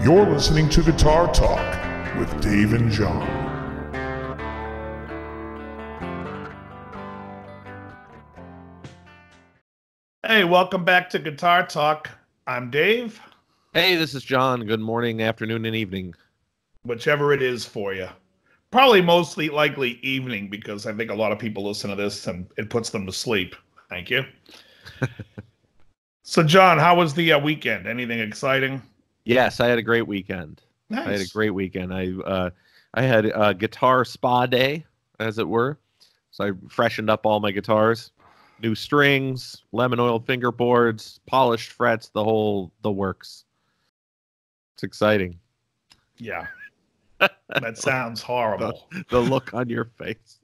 You're listening to Guitar Talk with Dave and John. Hey, welcome back to Guitar Talk. I'm Dave. Hey, this is John. Good morning, afternoon, and evening. Whichever it is for you. Probably mostly likely evening because I think a lot of people listen to this and it puts them to sleep. Thank you. So, John, how was the weekend? Anything exciting? Yes, I had a great weekend. Nice. I had a great weekend. I had a guitar spa day, as it were. So I freshened up all my guitars. New strings, lemon oil fingerboards, polished frets, the works. It's exciting. Yeah. That sounds horrible. The look on your face.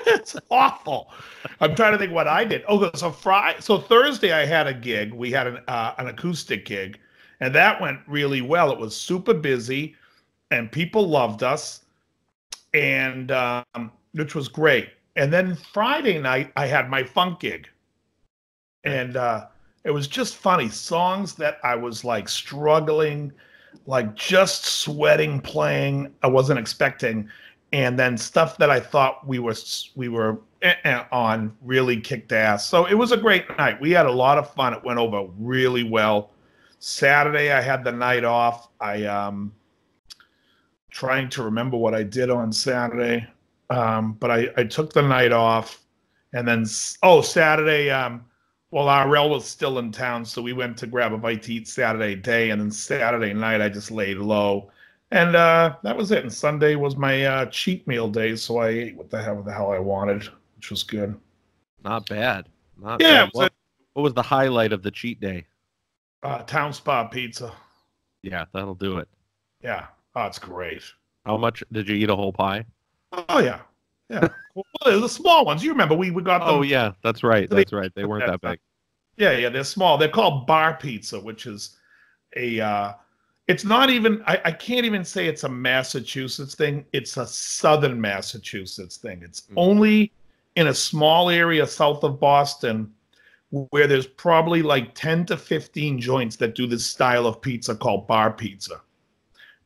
It's awful. I'm trying to think what I did. Oh, so Thursday I had a gig. We had an acoustic gig, and that went really well. It was super busy, and people loved us, and which was great. And then Friday night I had my funk gig, and it was just funny. Songs that I was like struggling, like just sweating playing. I wasn't expecting. And then stuff that I thought we were on really kicked ass. So it was a great night. We had a lot of fun. It went over really well. Saturday, I had the night off. Trying to remember what I did on Saturday. But I took the night off. And then, Saturday, our rel was still in town. So we went to grab a bite to eat Saturday day. And then Saturday night, I just laid low. And that was it. And Sunday was my cheat meal day, so I ate what the hell I wanted, which was good. Not bad. Not bad. What was the highlight of the cheat day? Town Spa pizza. Yeah, that'll do it. Yeah. Oh, it's great. How much did you eat? A whole pie? Oh, yeah. Yeah. Well, the small ones. You remember we got them. Oh, yeah. That's right. That's right. They weren't that big. Yeah. They're small. They're called bar pizza, which is it's not even, I can't even say it's a Massachusetts thing. It's a Southern Massachusetts thing. It's only in a small area south of Boston where there's probably like 10 to 15 joints that do this style of pizza called bar pizza.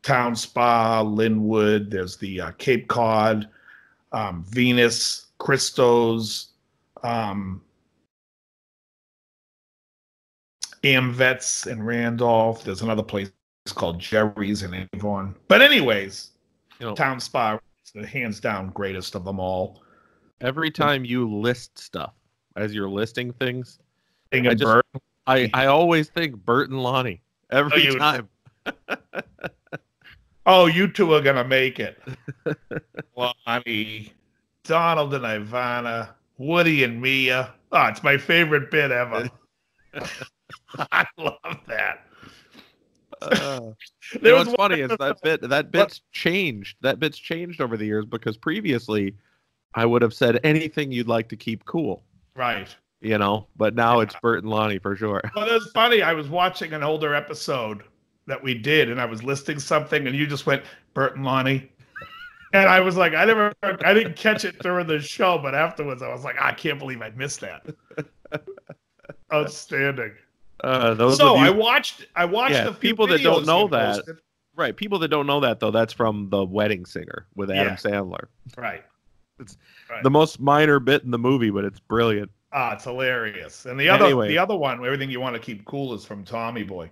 Town Spa, Linwood, there's the Cape Cod, Venus, Christo's, Amvets in Randolph. There's another place called Jerry's in Avon. But anyways, Town Spa is the hands down greatest of them all. Every time you list stuff as you're listing things, I always think Bert and Lonnie every time. Oh, you two are gonna make it. Lonnie, Donald and Ivana, Woody and Mia. Oh, it's my favorite bit ever. I love that. What's funny is that bit's changed. That bit's changed over the years because previously I would have said anything you'd like to keep cool. Right. But now it's Bert and Lonnie for sure. Well, it's funny. I was watching an older episode that we did and I was listing something and you just went Bert and Lonnie. And I was like, I didn't catch it during the show, but afterwards I was like, I can't believe I missed that. Outstanding. I watched the people that don't know that. Right, people that don't know that though. That's from The Wedding Singer with Adam Sandler. Right, it's the most minor bit in the movie, but it's brilliant. It's hilarious. And the other one, Everything You Want to Keep Cool, is from Tommy Boy.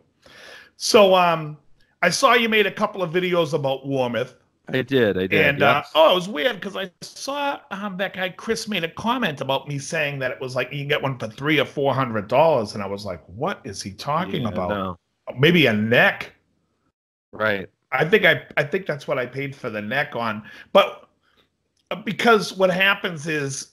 So I saw you made a couple of videos about Warmouth. I did. And it was weird because I saw that guy Chris made a comment about me saying that it was like you can get one for $300 or $400, and I was like, "What is he talking about? No. Maybe a neck?" Right. I think that's what I paid for the neck on, but because what happens is,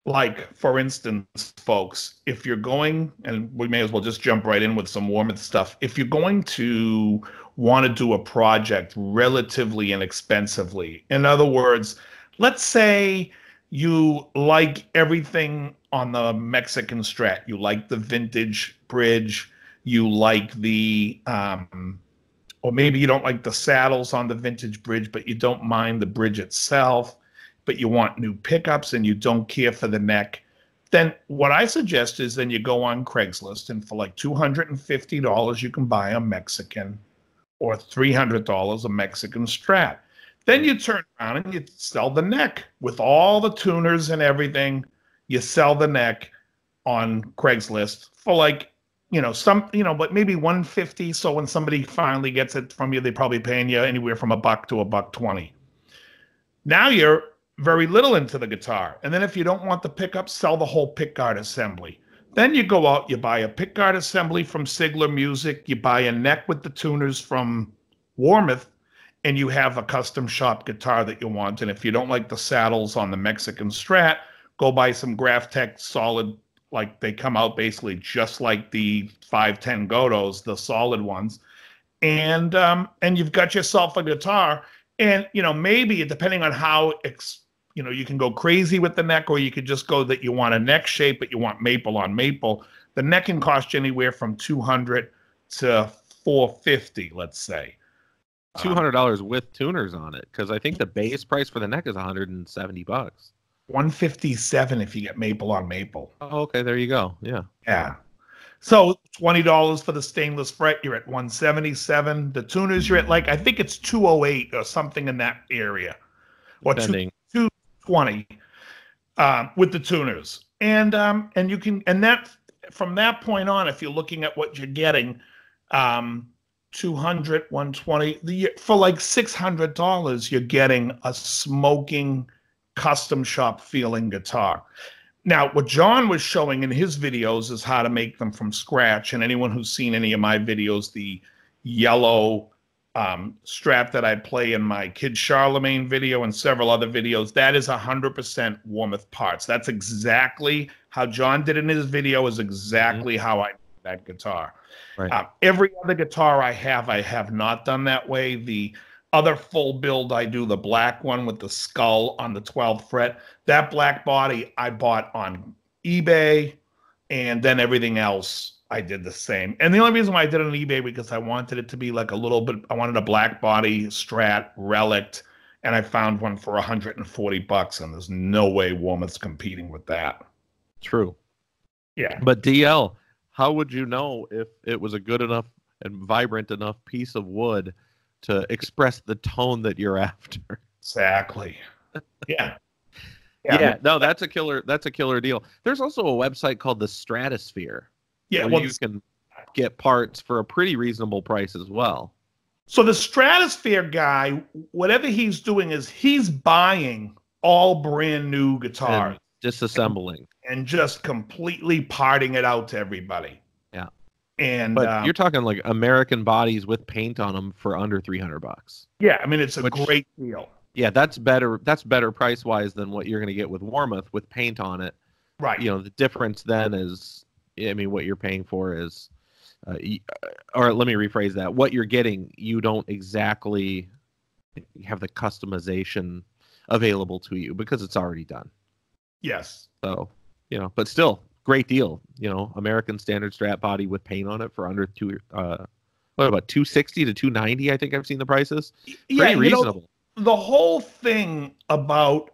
like for instance, folks, if you're going, and we may as well just jump right in with some Warmouth stuff. If you're going to want to do a project relatively inexpensively. In other words, let's say you like everything on the Mexican Strat. You like the vintage bridge. You like the, or maybe you don't like the saddles on the vintage bridge, but you don't mind the bridge itself, but you want new pickups and you don't care for the neck. Then what I suggest is then you go on Craigslist and for like $250, you can buy a Mexican or $300 a Mexican Strat. Then you turn around and you sell the neck with all the tuners and everything. You sell the neck on Craigslist for like, but maybe 150. So when somebody finally gets it from you, they're probably paying you anywhere from $1 to $1.20. Now you're very little into the guitar. And then if you don't want the pickup, sell the whole pickguard assembly. Then you go out, you buy a pickguard assembly from Sigler Music, you buy a neck with the tuners from Warmouth, and you have a custom shop guitar that you want. And if you don't like the saddles on the Mexican Strat, go buy some Graphtec solid, like they come out basically just like the 510 Godos, the solid ones. And you've got yourself a guitar. And, maybe depending on how, you can go crazy with the neck, or you could just go that you want a neck shape, but you want maple on maple. The neck can cost you anywhere from $200 to $450, let's say. $200 with tuners on it, because I think the base price for the neck is $170. $157 if you get maple on maple. Oh, okay, there you go. Yeah. So $20 for the stainless fret, you're at $177. The tuners, you're at I think it's $208 or something in that area, or $220 with the tuners. And you can, and that from that point on, if you're looking at what you're getting, $200, $120 for like $600, you're getting a smoking custom shop feeling guitar. Now, what John was showing in his videos is how to make them from scratch. And anyone who's seen any of my videos, the yellow Strat that I play in my Kid Charlemagne video and several other videos, that is 100% Warmouth parts. That's exactly how John did in his video, is exactly how I made that guitar. Right. Every other guitar I have not done that way. The other full build I do, the black one with the skull on the 12th fret, that black body I bought on eBay, and then everything else I did the same. And the only reason why I did it on eBay, because I wanted it to be like a little bit, I wanted a black body Strat relict, and I found one for $140, and there's no way Warmouth's competing with that. True. Yeah. But DL, how would you know if it was a good enough and vibrant enough piece of wood to express the tone that you're after? Exactly. Yeah. Yeah. No, that's a killer deal. There's also a website called the Stratosphere. Yeah, where you can get parts for a pretty reasonable price as well. So the Stratosphere guy, whatever he's doing is he's buying all brand new guitars, and disassembling, and just completely parting it out to everybody. Yeah. But you're talking like American bodies with paint on them for under $300. Yeah, I mean, it's a great deal. Yeah, that's better price wise than what you're going to get with Warmouth with paint on it. Right. The difference then is, I mean, what you're paying for is, or let me rephrase that. What you're getting, you don't exactly have the customization available to you because it's already done. Yes. So, but still, great deal. American standard Strat body with paint on it for under what about $260 to $290? I think I've seen the prices. Pretty reasonable. The whole thing about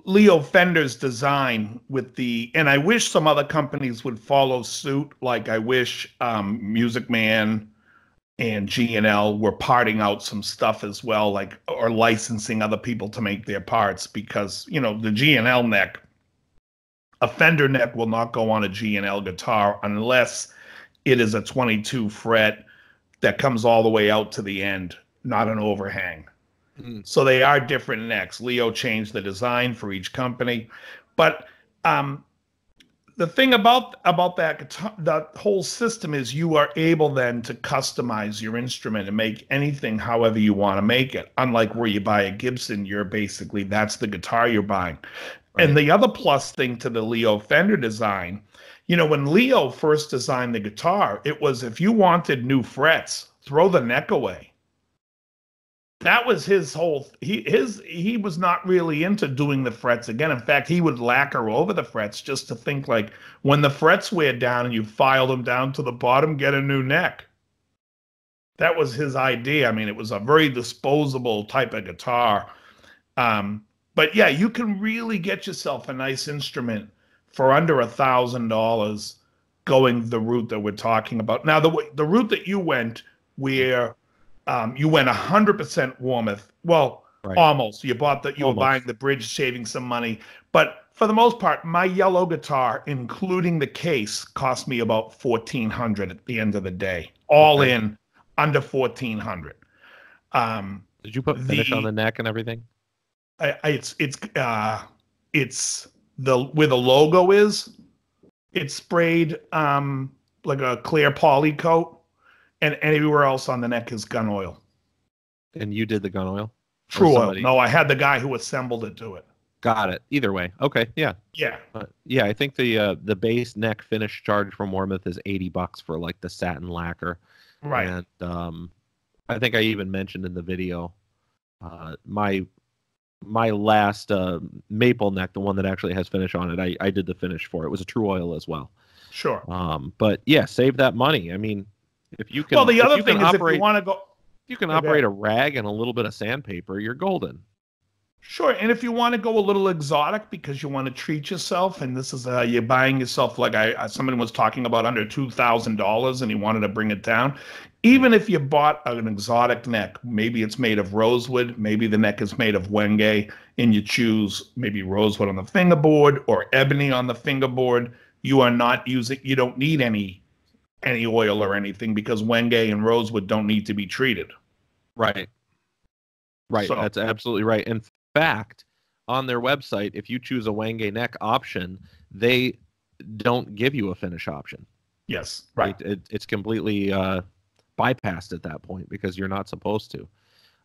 Leo Fender's design with and I wish some other companies would follow suit. Like I wish Music Man and G&L were parting out some stuff as well, or licensing other people to make their parts, because the G&L neck, a Fender neck will not go on a G&L guitar unless it is a 22 fret that comes all the way out to the end, not an overhang. So they are different necks. Leo changed the design for each company. But the thing about that guitar, the whole system, is you are able then to customize your instrument and make anything however you want to make it. Unlike where you buy a Gibson, you're basically, that's the guitar you're buying. Right. And the other plus thing to the Leo Fender design, when Leo first designed the guitar, it was, if you wanted new frets, throw the neck away. That was his whole, he was not really into doing the frets again. In fact, he would lacquer over the frets just to think like, when the frets wear down and you file them down to the bottom, get a new neck. That was his idea. I mean, it was a very disposable type of guitar. But yeah, you can really get yourself a nice instrument for under $1,000 going the route that we're talking about. Now, the route that you went, where you went 100% Warmouth. Well, Right. almost. You bought you were Almost. buying the bridge, saving some money. But for the most part, my yellow guitar, including the case, cost me about $1,400 at the end of the day. All Okay. in, under $1,400. Did you put finish on the neck and everything? It's the where the logo is. It's sprayed like a clear poly coat, and anywhere else on the neck is gun oil. And you did the gun oil? True oil. No, I had the guy who assembled it do it. Got it. Either way. Okay. Yeah. Yeah. Yeah. I think the base neck finish charge from Warmouth is $80 for like the satin lacquer. Right. And I think I even mentioned in the video my last maple neck, the one that actually has finish on it. I did the finish for it. It was a true oil as well. Sure. But yeah, save that money. I mean, if you can. Well, the other thing is, if you want to go, you can operate a rag and a little bit of sandpaper, you're golden. Sure, and if you want to go a little exotic because you want to treat yourself, and this is you're buying yourself, like somebody was talking about, under $2,000, and he wanted to bring it down. Even if you bought an exotic neck, maybe it's made of rosewood, maybe the neck is made of wenge, and you choose maybe rosewood on the fingerboard or ebony on the fingerboard. You are not using. You don't need any oil or anything, because wenge and rosewood don't need to be treated. Right. Right. So, that's absolutely right. In fact, on their website, if you choose a wenge neck option, they don't give you a finish option. Yes. Right. It's completely bypassed at that point because you're not supposed to.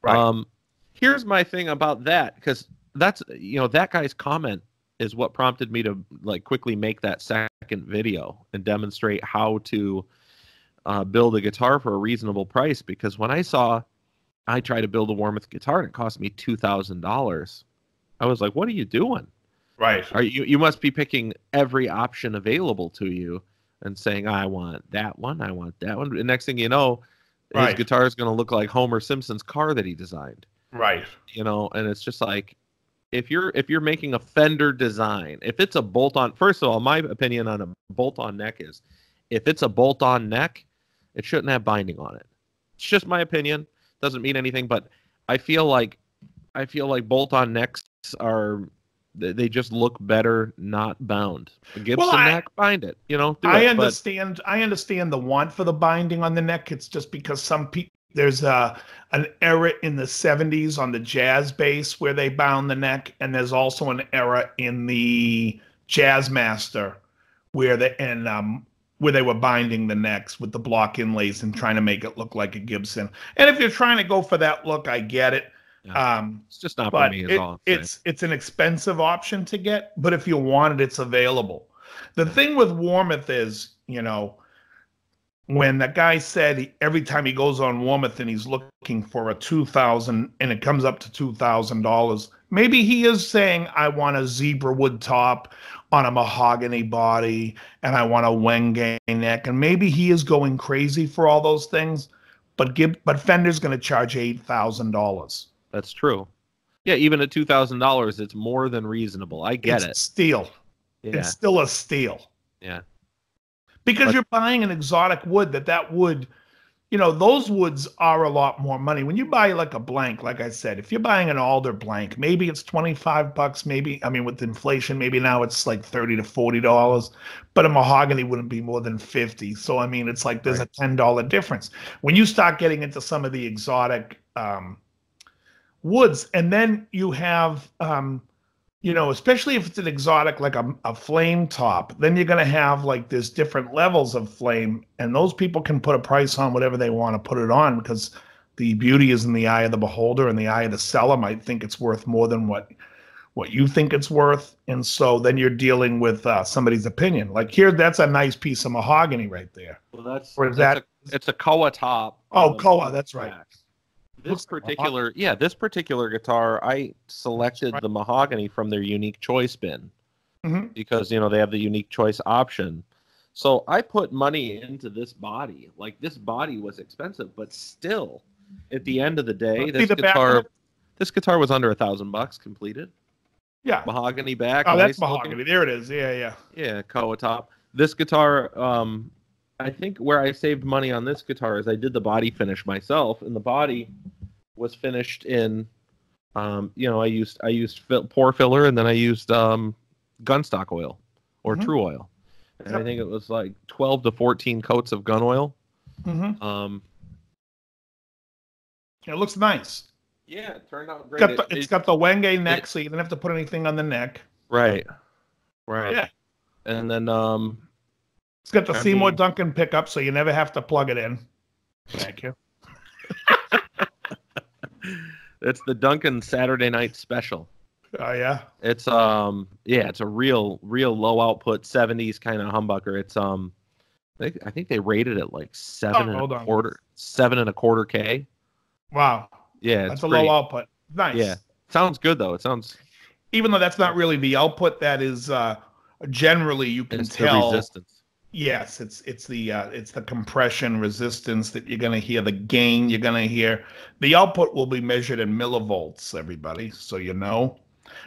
Right. Here's my thing about that, because that's, that guy's comment is what prompted me to like quickly make that second video and demonstrate how to build a guitar for a reasonable price. Because when I tried to build a Warmouth guitar and it cost me $2,000, I was like, what are you doing? Right. You must be picking every option available to you and saying, I want that one, I want that one. And next thing you know, his guitar is going to look like Homer Simpson's car that he designed. Right. And it's just like, if you're making a Fender design, if it's a bolt-on, first of all, my opinion on a bolt-on neck is, if it's a bolt-on neck, it shouldn't have binding on it. It's just my opinion. Doesn't mean anything, but I feel like bolt-on necks they just look better not bound. A Gibson neck, bind it. I understand the want for the binding on the neck. It's just because some people, there's an era in the 70s on the jazz bass where they bound the neck, and there's also an era in the Jazzmaster where they were binding the necks with the block inlays and trying to make it look like a Gibson. And if you're trying to go for that look, I get it. Yeah. It's just not for me at all. It's an expensive option to get, but if you want it, it's available. The thing with Warmouth is, when that guy said every time he goes on Warmouth and he's looking for a $2,000 and it comes up to $2,000, maybe he is saying, I want a zebra wood top on a mahogany body and I want a wenge neck, and maybe he is going crazy for all those things, but Fender's going to charge $8,000. That's true. Yeah, even at $2,000, it's more than reasonable. I get it. Steel. Yeah. It's still a steal. Yeah. Because you're buying an exotic wood, that wood, those woods are a lot more money. When you buy like a blank, like I said, if you're buying an alder blank, maybe it's $25, maybe, with inflation, maybe now it's like $30 to $40, but a mahogany wouldn't be more than $50. So, it's like there's a $10 difference. When you start getting into some of the exotic woods, and then you have, especially if it's an exotic, like a flame top, then you're going to have like there's different levels of flame, and those people can put a price on whatever they want to put it on, because the beauty is in the eye of the beholder, and the eye of the seller might think it's worth more than what you think it's worth. And so then you're dealing with somebody's opinion. Like here, that's a nice piece of mahogany right there. Well, it's a Koa top. Oh, Koa, that's right. This particular guitar, I selected the mahogany from their unique choice bin because, they have the unique choice option. So I put money into this body. Like, this body was expensive, but still, at the end of the day, this guitar was under $1,000 completed. Yeah. Mahogany back. Oh, that's mahogany. There it is. Yeah. Yeah, Koa top. This guitar, I think where I saved money on this guitar is I did the body finish myself, and the body was finished in, I used pore filler, and then I used gunstock oil or true oil, and I think it was like 12 to 14 coats of gun oil. It looks nice. Yeah, it turned out great. It's got the Wenge neck, so you don't have to put anything on the neck. Right. Yeah. And then it's got the Seymour Duncan pickup, so you never have to plug it in. Thank you. It's the Duncan Saturday Night Special. Oh yeah. It's it's a real low output 70s kind of humbucker. It's I think they rated it like 7.25 K. Wow. Yeah, that's a low output. Nice. Yeah, sounds good though. It sounds, even though that's not really the output. That is generally you can tell. The resistance. Yes, it's the compression resistance that you're gonna hear. The gain you're gonna hear. The output will be measured in millivolts, everybody. So you know.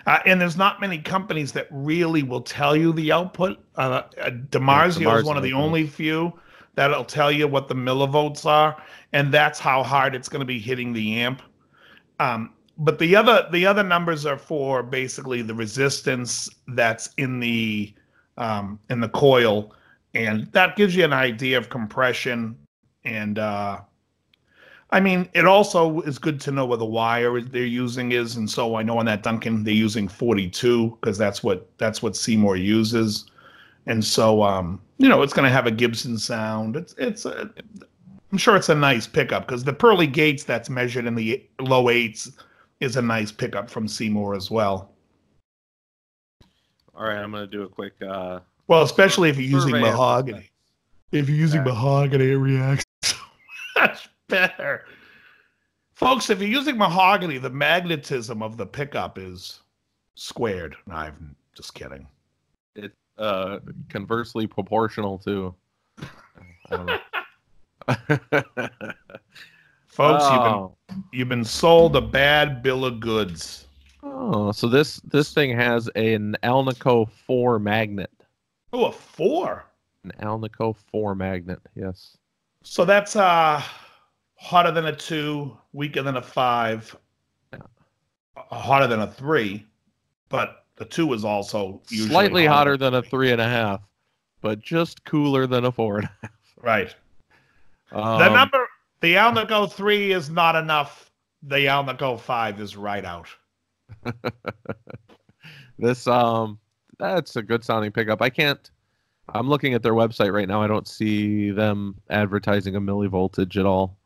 And there's not many companies that really will tell you the output. DiMarzio is one of the only few that'll tell you what the millivolts are, and that's how hard it's going to be hitting the amp. But the other numbers are for basically the resistance that's in the coil, and that gives you an idea of compression. And I mean, it also is good to know where the wire they're using is, and so I know on that Duncan they're using 42 because that's what Seymour uses, and so it's going to have a Gibson sound. I'm sure it's a nice pickup because the pearly gates that's measured in the low eights is a nice pickup from Seymour as well. All right, I'm going to do a quick. Well, especially if you're using mahogany. If you're using mahogany, it reacts so much better. Folks, if you're using mahogany, the magnetism of the pickup is squared. No, I'm just kidding. It's conversely proportional to. I don't know. Folks, you've been sold a bad bill of goods. Oh, so this thing has an Alnico 4 magnet. Oh, a 4? An Alnico 4 magnet, yes. So that's hotter than a 2, weaker than a 5, hotter than a 3, but the 2 is also usually slightly hotter than a 3.5, but just cooler than a 4.5. Right. The Alnico 3 is not enough. The Alnico 5 is right out. That's a good sounding pickup. I'm looking at their website right now. I don't see them advertising a millivoltage at all.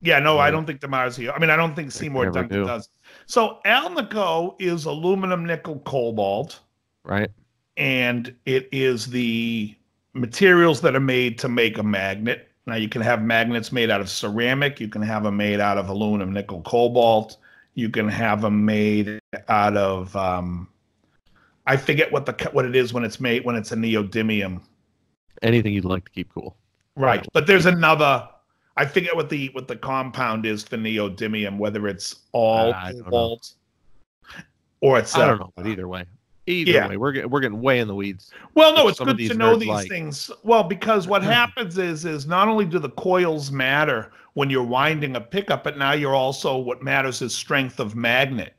Yeah, no, I don't think DiMarzio. I don't think Seymour Duncan does. So Alnico is aluminum, nickel, cobalt. Right. And it is the materials that are made to make a magnet. Now, you can have magnets made out of ceramic. You can have them made out of aluminum, nickel, cobalt. You can have them made out of, I forget what it is when it's made, when it's a neodymium. Anything you'd like to keep cool. Right. But there's another, I forget what the compound is for neodymium, whether it's all cobalt or it's... I don't know, but either way. Either way, we're getting way in the weeds. Well, no, it's good to know these things. Well, because what happens is not only do the coils matter when you're winding a pickup, but now what matters is strength of magnet.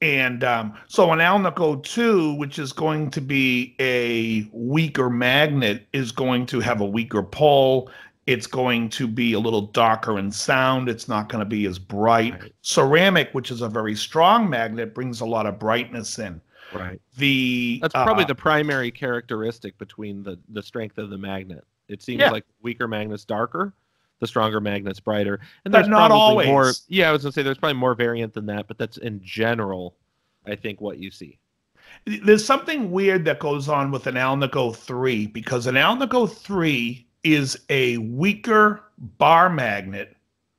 And so an Alnico 2, which is going to be a weaker magnet, is going to have a weaker pull. It's going to be a little darker in sound. It's not going to be as bright. Right. Ceramic, which is a very strong magnet, brings a lot of brightness in. Right. That's probably the primary characteristic between the strength of the magnet. It seems like weaker magnet's darker, the stronger magnet's brighter. And there's not always. More. Yeah, I was gonna say there's probably more variant than that, but that's in general, I think, what you see. There's something weird that goes on with an Alnico 3 because an Alnico 3 is a weaker bar magnet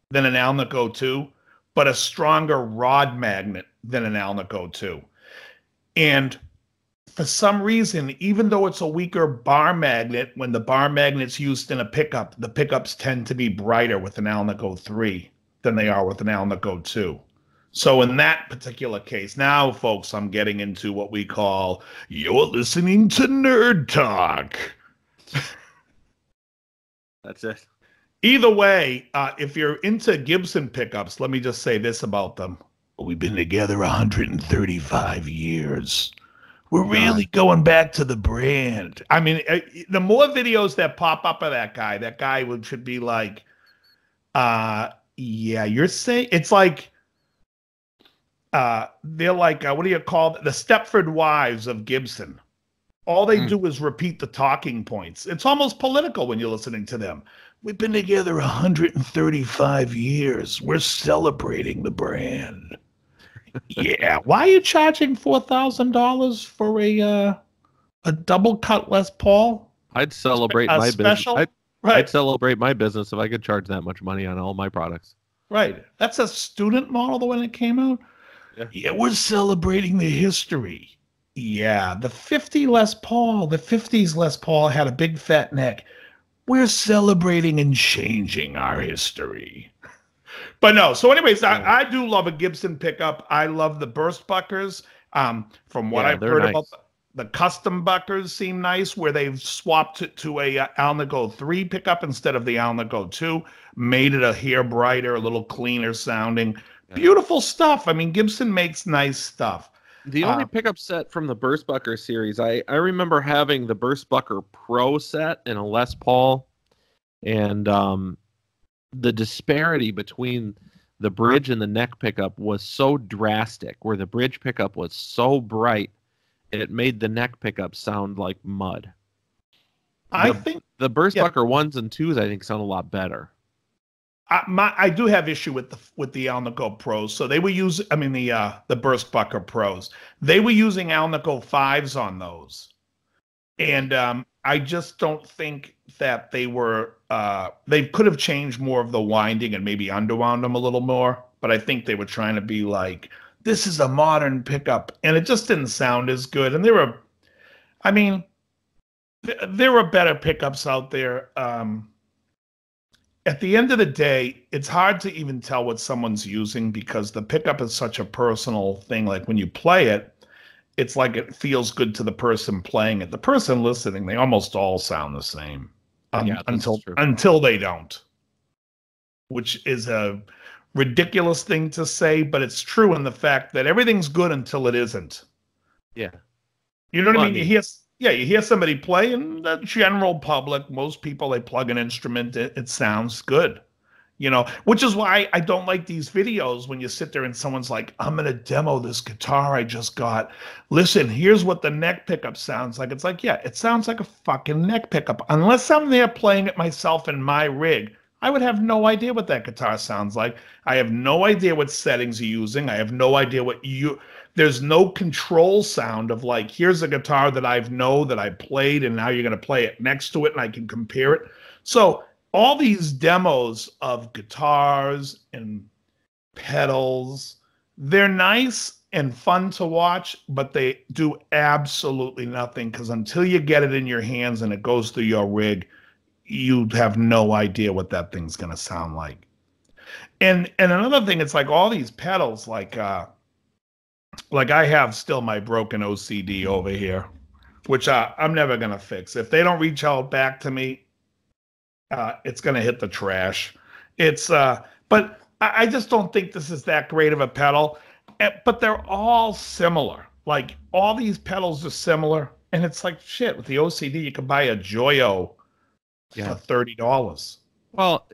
than an Alnico 2, but a stronger rod magnet than an Alnico 2. And for some reason, even though it's a weaker bar magnet, when the bar magnet's used in a pickup, the pickups tend to be brighter with an Alnico 3 than they are with an Alnico 2. So in that particular case, now, folks, I'm getting into what we call, you're listening to Nerd Talk. That's it. Either way, if you're into Gibson pickups, let me just say this about them. We've been together 135 years. We're really going back to the brand. I mean, the more videos that pop up of that guy should be like, yeah, you're saying it's like, they're like, what do you call it? The Stepford Wives of Gibson. All they do is repeat the talking points. It's almost political when you're listening to them. We've been together 135 years. We're celebrating the brand. Yeah. Why are you charging $4,000 for a double cut Les Paul? I'd celebrate my special? business. Right. I'd celebrate my business if I could charge that much money on all my products. Right. That's a student model, the one that came out. Yeah, we're celebrating the history. Yeah, the 50s Les Paul had a big fat neck. We're celebrating and changing our history. But no, so anyways, I do love a Gibson pickup. I love the burst buckers. From what I've heard about the custom buckers seem nice, where they've swapped it to a Alnico 3 pickup instead of the Alnico 2, made it a hair brighter, a little cleaner sounding. Yeah. Beautiful stuff. I mean, Gibson makes nice stuff. The only pickup set from the Burstbucker series, I remember having the Burstbucker Pro set in a Les Paul, and the disparity between the bridge and the neck pickup was so drastic, where the bridge pickup was so bright, it made the neck pickup sound like mud. I think the Burstbucker 1s and 2s, I think, sound a lot better. I do have issue with the Alnico Pros. So they were using, I mean, the Burstbucker Pros. They were using Alnico 5s on those, and I just don't think that they were. They could have changed more of the winding and maybe underwound them a little more. But I think they were trying to be like, this is a modern pickup, and it just didn't sound as good. And there were better pickups out there. At the end of the day, it's hard to even tell what someone's using because the pickup is such a personal thing. Like when you play it, it's like it feels good to the person playing it. The person listening, they almost all sound the same until they don't, which is a ridiculous thing to say, but it's true in the fact that everything's good until it isn't. Yeah. You know what I mean? You hear somebody play, in the general public, most people, they plug an instrument, it sounds good. You know, which is why I don't like these videos when you sit there and someone's like, I'm going to demo this guitar I just got. Listen, here's what the neck pickup sounds like. It's like, yeah, it sounds like a fucking neck pickup. Unless I'm there playing it myself in my rig, I would have no idea what that guitar sounds like. I have no idea what settings you're using. I have no idea there's no control sound of like, here's a guitar that I played, and now you're going to play it next to it and I can compare it. So all these demos of guitars and pedals, they're nice and fun to watch, but they do absolutely nothing, because until you get it in your hands and it goes through your rig, you have no idea what that thing's going to sound like. And another thing, it's like all these pedals, like I have still my broken OCD over here, which I'm never going to fix. If they don't reach out back to me, it's going to hit the trash. But I just don't think this is that great of a pedal. But they're all similar. Like, all these pedals are similar. And it's like, shit, with the OCD, you could buy a Joyo for $30. Well,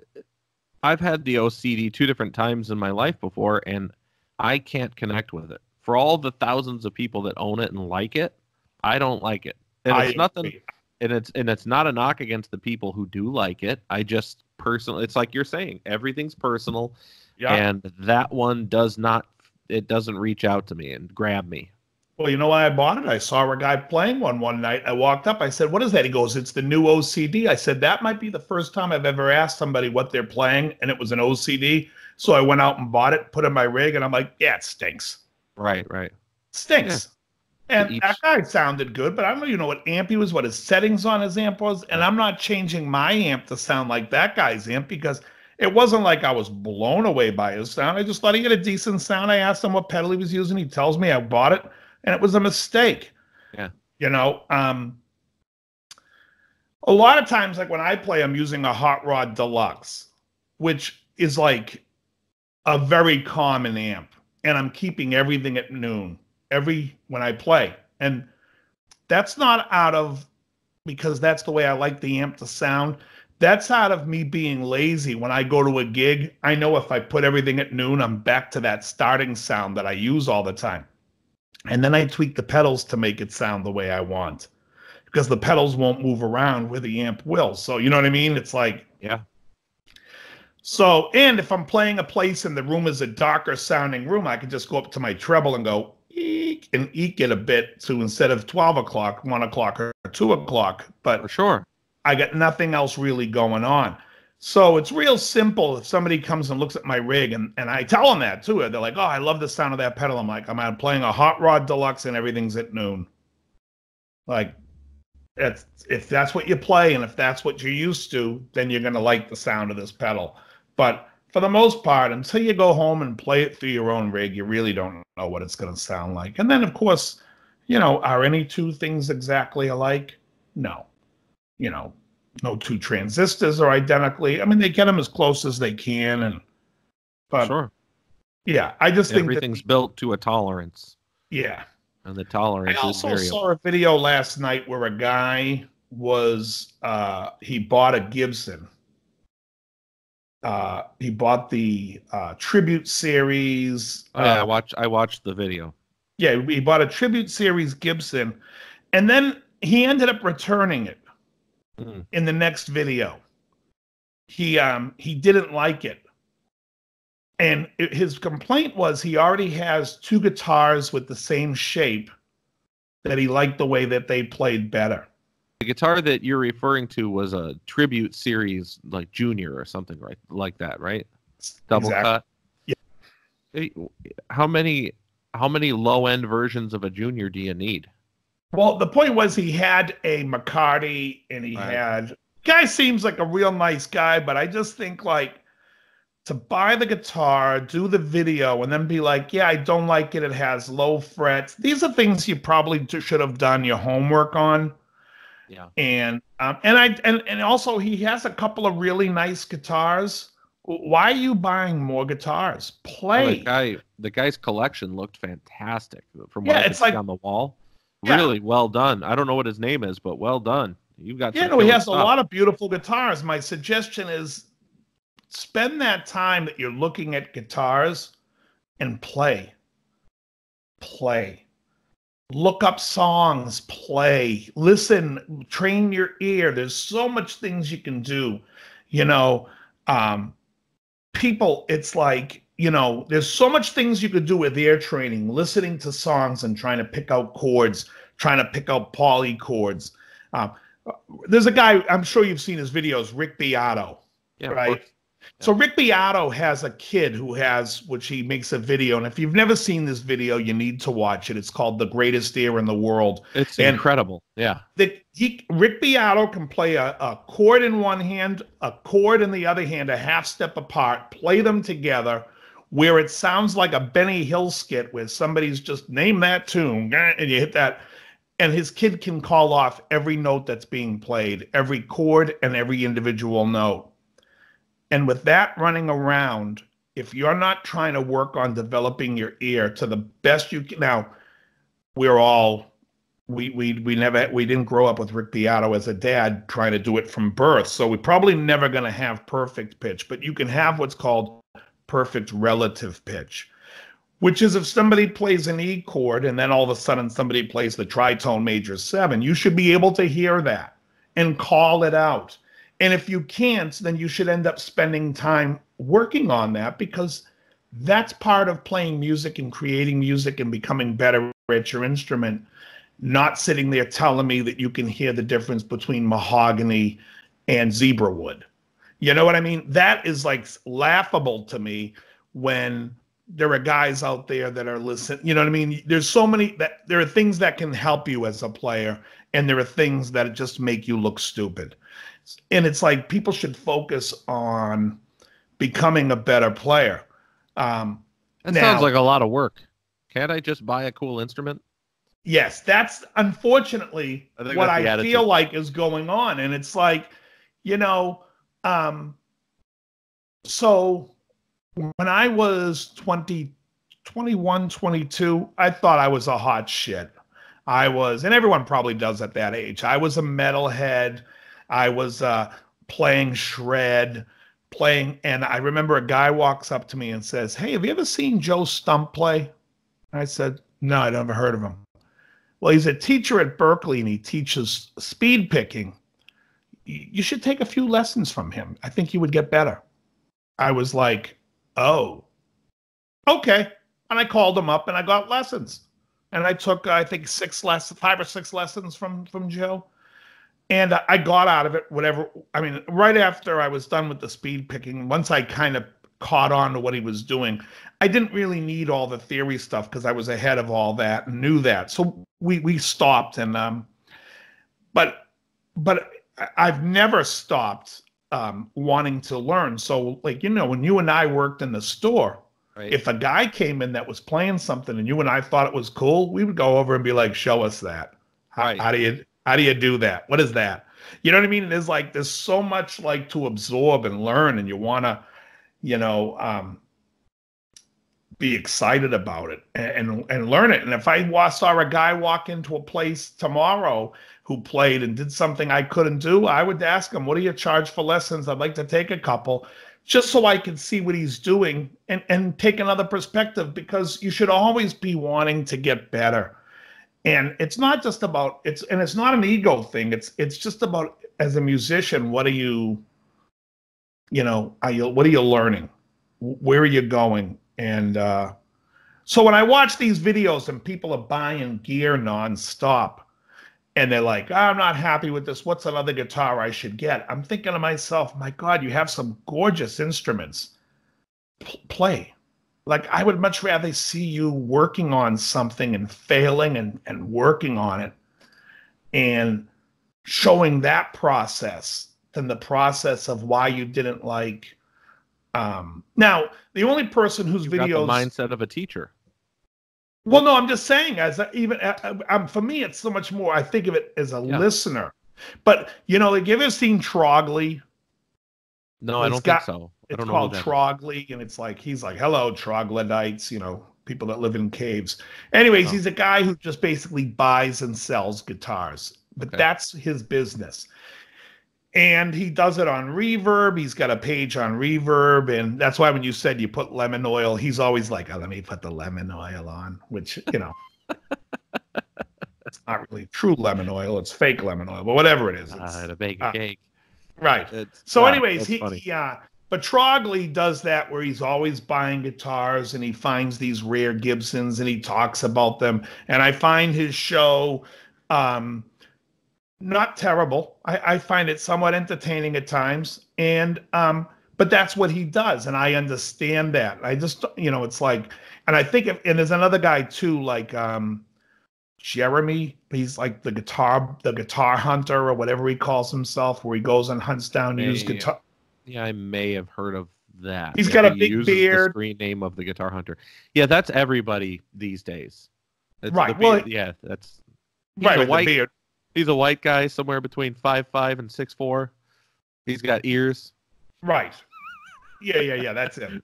I've had the OCD 2 different times in my life before, and I can't connect with it. For all the thousands of people that own it and like it, I don't like it. And it's nothing, and it's not a knock against the people who do like it. I just personally, it's like you're saying, everything's personal, and that one doesn't reach out to me and grab me. Well, you know why I bought it? I saw a guy playing one night. I walked up. I said, what is that? He goes, it's the new OCD. I said, that might be the first time I've ever asked somebody what they're playing, and it was an OCD. So I went out and bought it, put it in my rig, and I'm like, yeah, it stinks. Right. Stinks. Yeah. And that guy sounded good, but I don't even know what amp he was, what his settings on his amp was, and I'm not changing my amp to sound like that guy's amp, because it wasn't like I was blown away by his sound. I just thought he had a decent sound. I asked him what pedal he was using. He tells me. I bought it, and it was a mistake. Yeah. You know, A lot of times, like when I play, I'm using a Hot Rod Deluxe, which is like a very common amp, and I'm keeping everything at noon when I play. And that's not out of because that's the way I like the amp to sound. That's out of me being lazy. When I go to a gig, I know if I put everything at noon, I'm back to that starting sound that I use all the time. And then I tweak the pedals to make it sound the way I want, because the pedals won't move around where the amp will. So, you know what I mean? It's like, Yeah. so, and if I'm playing a place and the room is a darker sounding room, I can just go up to my treble and go eek and eke it a bit to, instead of 12 o'clock, 1 o'clock or 2 o'clock. But For sure. I got nothing else really going on. So it's real simple. If somebody comes and looks at my rig, and I tell them that too, they're like, oh, I love the sound of that pedal. I'm like, I'm out playing a Hot Rod Deluxe and everything's at noon. Like, if that's what you play and if that's what you're used to, then you're going to like the sound of this pedal. But for the most part, until you go home and play it through your own rig, you really don't know what it's going to sound like. And then, of course, are any two things exactly alike? No. No two transistors are identically. I mean, they get them as close as they can, but Sure. Yeah, I just think everything's built to a tolerance. Yeah, and the tolerance I also is variable. saw a video last night where a guy was he bought a Gibson. He bought the Tribute Series. Oh, yeah, I watched the video. Yeah, he bought a Tribute Series Gibson, and then he ended up returning it. In the next video. He didn't like it. And his complaint was he already has two guitars with the same shape that he liked the way that they played better. The guitar that you're referring to was a Tribute Series, like Junior or something like that, right? Double cut. Yeah. How many low-end versions of a Junior do you need? Well, the point was he had a McCarty and he had... Guy seems like a real nice guy, but I just think like to buy the guitar, do the video, and then be like, yeah, I don't like it. It has low frets. These are things you probably should have done your homework on. Yeah. And also he has a couple of really nice guitars. Why are you buying more guitars? Play. Well, the guy's collection looked fantastic from what I could see on the wall. Yeah. Really well done. I don't know what his name is, but well done. You've got he has a lot of beautiful guitars. My suggestion is spend that time that you're looking at guitars and play. Look up songs, play, listen, train your ear. There's so much things you can do. People, it's like, there's so much things you could do with ear training, listening to songs and trying to pick out chords, trying to pick out poly chords. There's a guy, I'm sure you've seen his videos, Rick Beato, right? So Rick Beato has a kid which he makes a video. And if you've never seen this video, you need to watch it. It's called The Greatest Ear in the World. It's incredible. Yeah. Rick Beato can play a chord in one hand, a chord in the other hand, a half step apart, play them together where it sounds like a Benny Hill skit where somebody's just name that tune and you hit that. And his kid can call off every note that's being played, every chord and every individual note. And with that running around, if you're not trying to work on developing your ear to the best you can, now we didn't grow up with Rick Beato as a dad trying to do it from birth, so we're probably never going to have perfect pitch, but you can have what's called perfect relative pitch, which is if somebody plays an E chord and then all of a sudden somebody plays the tritone major 7, you should be able to hear that and call it out. And if you can't, then you should end up spending time working on that, because that's part of playing music and creating music and becoming better at your instrument, not sitting there telling me that you can hear the difference between mahogany and zebra wood. You know what I mean? That is like laughable to me when there are guys out there that are listening. You know what I mean? There's so many there are things that can help you as a player, and there are things that just make you look stupid. And it's like people should focus on becoming a better player. That sounds like a lot of work. Can't I just buy a cool instrument? Yes, that's unfortunately I think what that's the I attitude. feel like is going on. And it's like, you know, um, so when I was 20, 21, 22, I thought I was a hot shit. I was, and everyone probably does at that age. I was a metalhead. I was playing shred, playing, and I remember a guy walks up to me and says, "Hey, have you ever seen Joe Stump play?" I said, "No, I never heard of him." Well, he's a teacher at Berkeley and he teaches speed picking. You should take a few lessons from him. I think you would get better. I was like, oh, okay. And I called him up and I got lessons. And I took, I think, 5 or 6 lessons from Joe. And I got out of it, whatever. I mean, right after I was done with the speed picking, once I kind of caught on to what he was doing, I didn't really need all the theory stuff because I was ahead of all that and knew that. So we stopped. And but I've never stopped wanting to learn. So, like, when you and I worked in the store, Right. if a guy came in that was playing something and you and I thought it was cool, we would go over and be like, "Show us that. Right. How do you do that? What is that?" You know what I mean? There's so much like to absorb and learn, and you want to, you know, be excited about it and learn it. And if I saw a guy walk into a place tomorrow who played and did something I couldn't do, I would ask him, "What do you charge for lessons? I'd like to take a couple." Just so I can see what he's doing and take another perspective, because you should always be wanting to get better. And it's not just about it's not an ego thing. It's just about, as a musician, what are you what are you learning? Where are you going? And so when I watch these videos and people are buying gear nonstop, and they're like, "I'm not happy with this. What's another guitar I should get?" I'm thinking to myself, my God, you have some gorgeous instruments. Play. Like, I would much rather see you working on something and failing and working on it and showing that process than the process of why you didn't like. Now, the only person whose You've got the videos. mindset of a teacher. Well, no, I'm just saying, for me, it's so much more. I think of it as a listener. But, have you ever seen Trogley? No, I don't think so. It's called Trogley, and he's like, "Hello, troglodytes," people that live in caves. Anyways, he's a guy who just basically buys and sells guitars, but that's his business. And he does it on Reverb. He's got a page on Reverb. And that's why when you said you put lemon oil, he's always like, "Oh, let me put the lemon oil on," which, it's not really true lemon oil. It's fake lemon oil, but whatever it is. To bake a cake. Right. Anyways, but Trogley does that where he's always buying guitars and he finds these rare Gibsons and he talks about them. And I find his show not terrible. I find it somewhat entertaining at times. And but that's what he does. And I understand that. I just, it's like, and I think, and there's another guy too, like Jeremy. He's like the guitar hunter or whatever he calls himself, where he goes and hunts down used guitar. Yeah, I may have heard of that. He's got a big beard. The screen name of the guitar hunter. Yeah, that's everybody these days. Right. That's right. A white, beard. He's a white guy somewhere between 5'5" and 6'4". He's got ears. Right. Yeah. That's it.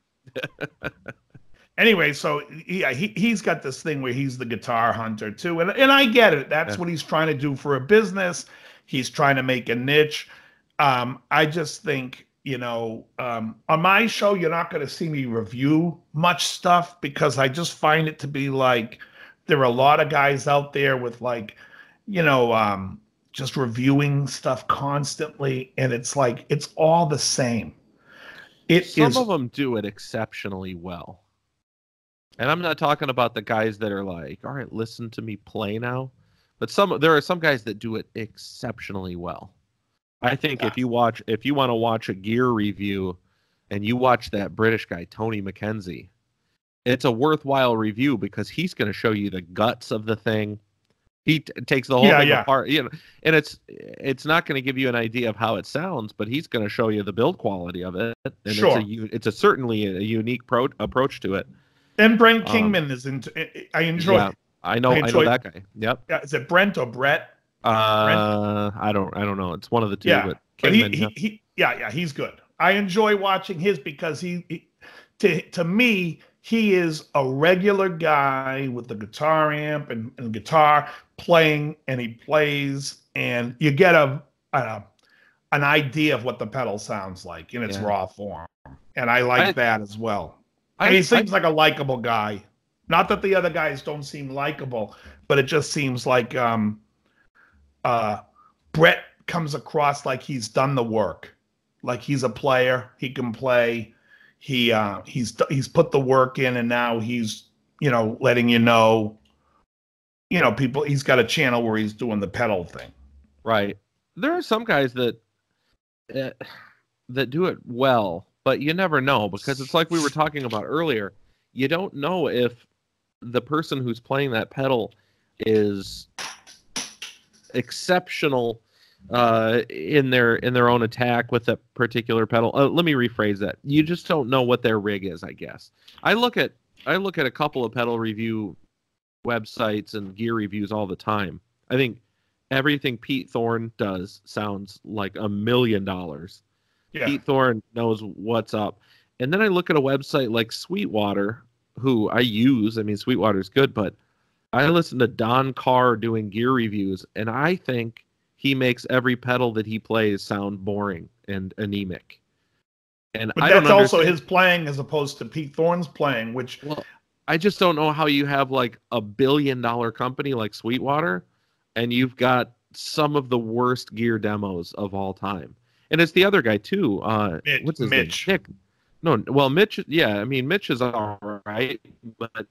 Anyway, so he's got this thing where he's the guitar hunter too, and I get it. That's what he's trying to do for a business. He's trying to make a niche. I just think, on my show, you're not going to see me review much stuff because I just find it to be like there are a lot of guys out there with just reviewing stuff constantly, and it's like it's all the same. Some of them do it exceptionally well. And I'm not talking about the guys that are like, "All right, listen to me play now." But there are some guys that do it exceptionally well. I think if you want to watch a gear review and you watch that British guy, Tony McKenzie, it's a worthwhile review because he's going to show you the guts of the thing. He takes the whole thing apart, and it's not going to give you an idea of how it sounds, but he's going to show you the build quality of it. And it's certainly a unique approach to it. And Brent Kingman is into. I enjoy. I know that guy. Yep. Yeah, is it Brent or Brett? I don't know. It's one of the two. Yeah, But but Kingman, he's good. I enjoy watching his because to me, he is a regular guy with the guitar amp and guitar playing, and he plays, and you get an idea of what the pedal sounds like in its raw form, and I like that as well. And he seems like a likable guy. Not that the other guys don't seem likable, but it just seems like Brett comes across like he's done the work, like he's a player. He can play. He's put the work in, and now he's letting people. He's got a channel where he's doing the pedal thing. Right. There are some guys that do it well, but you never know, because it's like we were talking about earlier. You don't know if the person who's playing that pedal is exceptional in their own attack with that particular pedal. Let me rephrase that. You just don't know what their rig is, I guess. I look at a couple of pedal review websites and gear reviews all the time. I think everything Pete Thorne does sounds like $1 million. Yeah. Pete Thorne knows what's up. And then I look at a website like Sweetwater, who I use. I mean, Sweetwater's good, but I listen to Don Carr doing gear reviews, and I think he makes every pedal that he plays sound boring and anemic. And but that's also his playing as opposed to Pete Thorne's playing, which I just don't know how you have like $1 billion company like Sweetwater, and you've got some of the worst gear demos of all time. And it's the other guy too. What's his name? Nick. No, well, Mitch. Yeah, I mean, Mitch is all right, but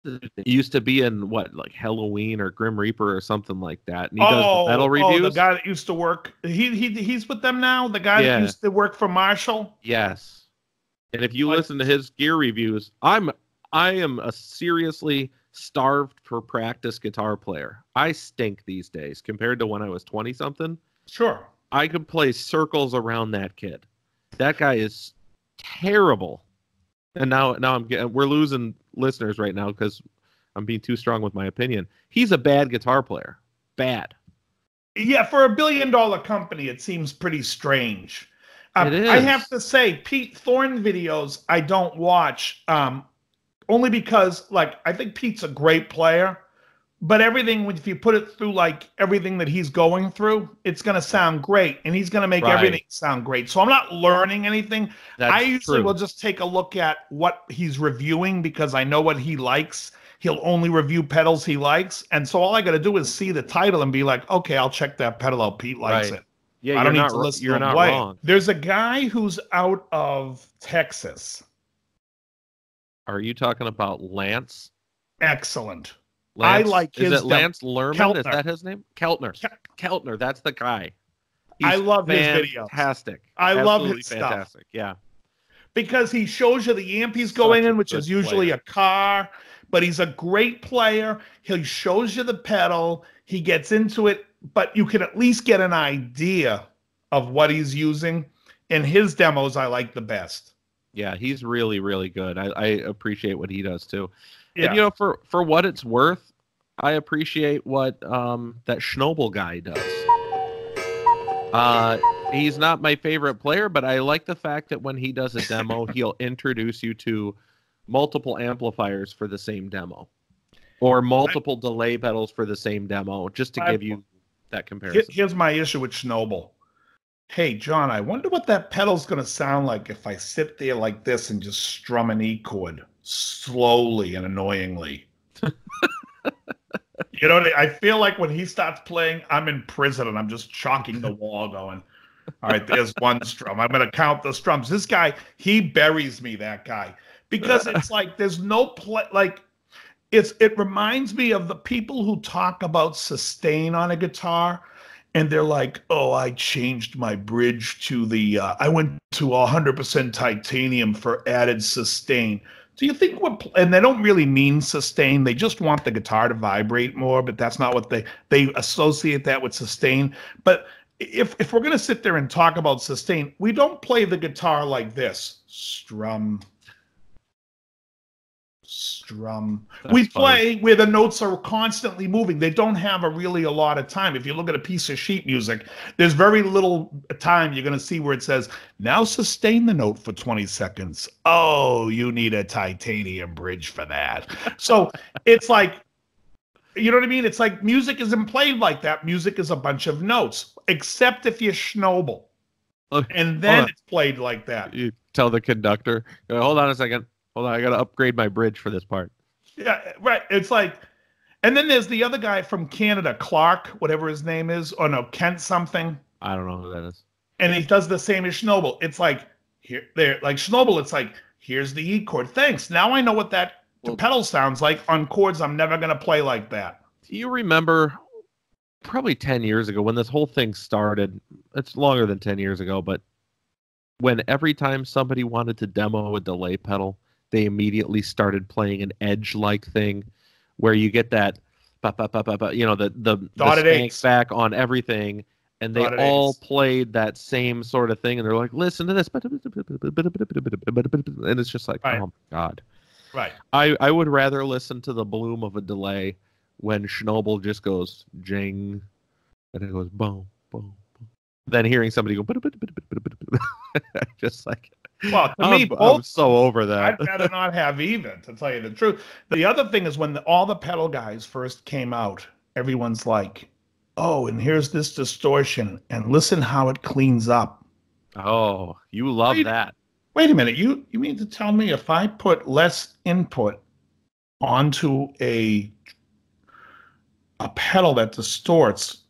he used to be in like Halloween or Grim Reaper or something like that, and he does the pedal reviews. The guy that used to work, he's with them now. The guy that used to work for Marshall. Yes, and if you listen to his gear reviews, I am a seriously starved for practice guitar player. I stink these days compared to when I was 20 something. Sure, I could play circles around that kid. That guy is terrible. And now we're losing listeners right now because I'm being too strong with my opinion. He's a bad guitar player. Bad. Yeah, for a $1 billion company, it seems pretty strange. It is. I have to say, Pete Thorne videos I don't watch, only because I think Pete's a great player, but everything, if you put it through everything that he's going through, it's going to sound great, and he's going to make everything sound great. So I'm not learning anything. I usually will just take a look at what he's reviewing because I know what he likes. He'll only review pedals he likes, and so all I got to do is see the title and be like, okay, I'll check that pedal out. Pete likes it. Yeah, I don't need to listen to him play. Wrong. There's a guy who's out of Texas. Are you talking about Lance? Excellent. Lance, I like his. Is it Lance Lerman? Keltner. Is that his name? Keltner. Keltner. That's the guy. I love his videos. Fantastic. I love his fantastic. Stuff. Yeah. Because he shows you the amp he's going in, which is usually a car, but he's a great player. He shows you the pedal. He gets into it, but you can at least get an idea of what he's using. And his demos I like the best. Yeah, he's really, really good. I appreciate what he does too. Yeah. And for what it's worth, I appreciate what that Schnobel guy does. He's not my favorite player, but I like the fact that when he does a demo, he'll introduce you to multiple amplifiers for the same demo, or multiple delay pedals for the same demo, just to give you that comparison. Here's my issue with Schnobel. Hey, John, I wonder what that pedal's going to sound like if I sit there like this and just strum an E chord slowly and annoyingly. I feel like when he starts playing, I'm in prison and I'm just chalking the wall going, all right, there's one strum. I'm going to count the strums. This guy, he buries me, that guy. Because it's like there's no play. It reminds me of the people who talk about sustain on a guitar. And they're like, oh, I changed my bridge to I went to 100% titanium for added sustain. Do you think and they don't really mean sustain. They just want the guitar to vibrate more, but that's not what they associate that with sustain. But if we're going to sit there and talk about sustain, we don't play the guitar like this. Strum, strum. That's We funny. play where the notes are constantly moving. They don't have really a lot of time. If you look at a piece of sheet music, there's very little time you're going to see where it says, now sustain the note for 20 seconds. Oh, you need a titanium bridge for that. So it's like, you know what I mean? It's like music isn't played like that. Music is a bunch of notes, except if you schnoble. And then it's played like that. You tell the conductor, hold on a second. Hold on, I got to upgrade my bridge for this part. Yeah, right. It's like, and then there's the other guy from Canada, Clark, whatever his name is, or no, Kent something. I don't know who that is. And he does the same as Schnobel. It's like, here, there, like Schnobel, it's like, here's the E chord. Thanks. Now I know what that pedal sounds like on chords I'm never going to play like that. Do you remember probably 10 years ago when this whole thing started? It's longer than 10 years ago, but when every time somebody wanted to demo a delay pedal, they immediately started playing an edge-like thing where you get that, you know, the spank back on everything, and they all played that same sort of thing, and they're like, listen to this, and it's just like, oh my God. Right. I would rather listen to the bloom of a delay when Schnobel just goes jing, and it goes boom, boom, boom, than hearing somebody go, just like, well, to me, I'm so over that. I'd rather not have even, to tell you the truth. The other thing is when all the pedal guys first came out, everyone's like, oh, and here's this distortion, and listen how it cleans up. Oh, you love that. Wait a minute. You mean to tell me if I put less input onto a pedal that distorts,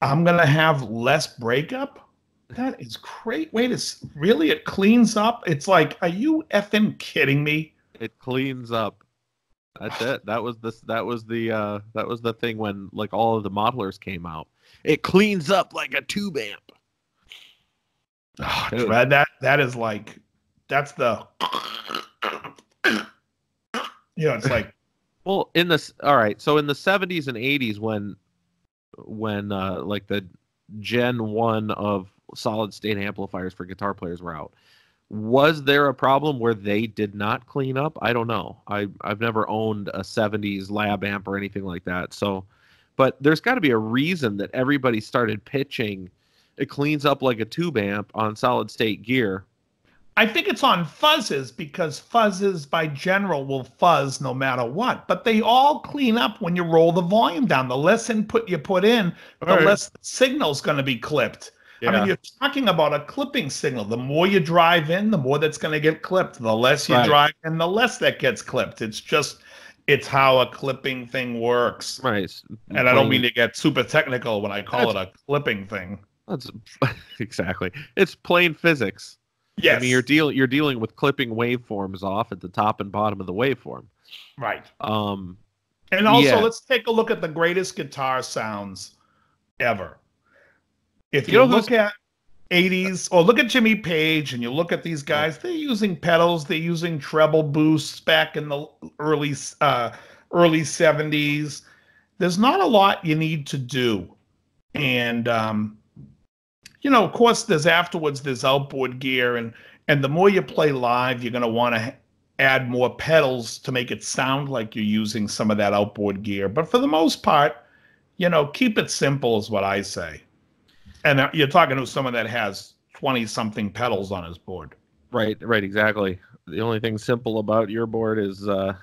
I'm going to have less breakup? That is great. Wait, it cleans up? It's like, are you effing kidding me? It cleans up. That's it. That was the thing when like all of the modelers came out. It cleans up like a tube amp. Oh, that is like, that's the, it's like, well, all right. So in the 70s and 80s, when like the Gen 1 of solid state amplifiers for guitar players were out, was there a problem where they did not clean up? I don't know. I've never owned a 70s lab amp or anything like that. So, but there's got to be a reason that everybody started pitching it cleans up like a tube amp on solid state gear. I think it's on fuzzes because fuzzes by general will fuzz no matter what, but they all clean up when you roll the volume down. The less input you put in, the less the signal's going to be clipped. Yeah. I mean, you're talking about a clipping signal. The more you drive in, the more that's going to get clipped. The less you drive in, the less that gets clipped. It's how a clipping thing works. Right. And I don't mean to get super technical when I call it a clipping thing. That's exactly. It's plain physics. Yes. I mean, you're dealing with clipping waveforms off at the top and bottom of the waveform. Right. And also, let's take a look at the greatest guitar sounds ever. If you look at 80s, or look at Jimmy Page, and you look at these guys, they're using pedals, they're using treble boosts back in the early 70s. There's not a lot you need to do. And, of course, there's outboard gear, and the more you play live, you're going to want to add more pedals to make it sound like you're using some of that outboard gear. But for the most part, keep it simple is what I say. And you're talking to someone that has 20-something pedals on his board. Right, exactly. The only thing simple about your board is the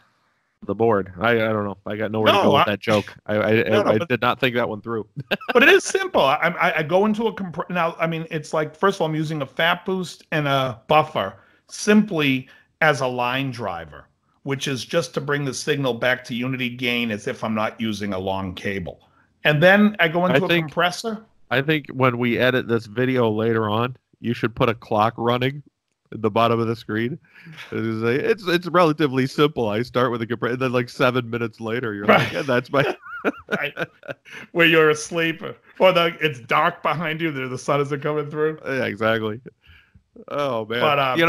board. I don't know. I got nowhere to go with that joke. I did not think that one through. But it is simple. I go into a now. I mean, it's like, first of all, I'm using a fat boost and a buffer simply as a line driver, which is just to bring the signal back to unity gain as if I'm not using a long cable. And then I go into a compressor. I think when we edit this video later on, you should put a clock running at the bottom of the screen. It's relatively simple. I start with a compressor, and then like 7 minutes later, you're like, yeah, that's my... Right. Where you're asleep, or it's dark behind you, the sun isn't coming through. Yeah, exactly. Oh, man. But,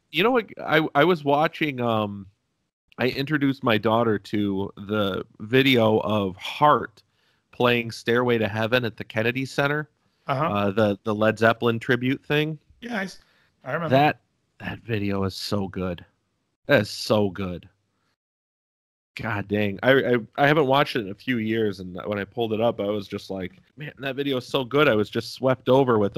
you know what? I was watching... I introduced my daughter to the video of Heart playing Stairway to Heaven at the Kennedy Center, the Led Zeppelin tribute thing. Yeah, I remember. That video is so good. That is so good. God dang. I haven't watched it in a few years, and when I pulled it up, I was just like, man, that video is so good. I was just swept over with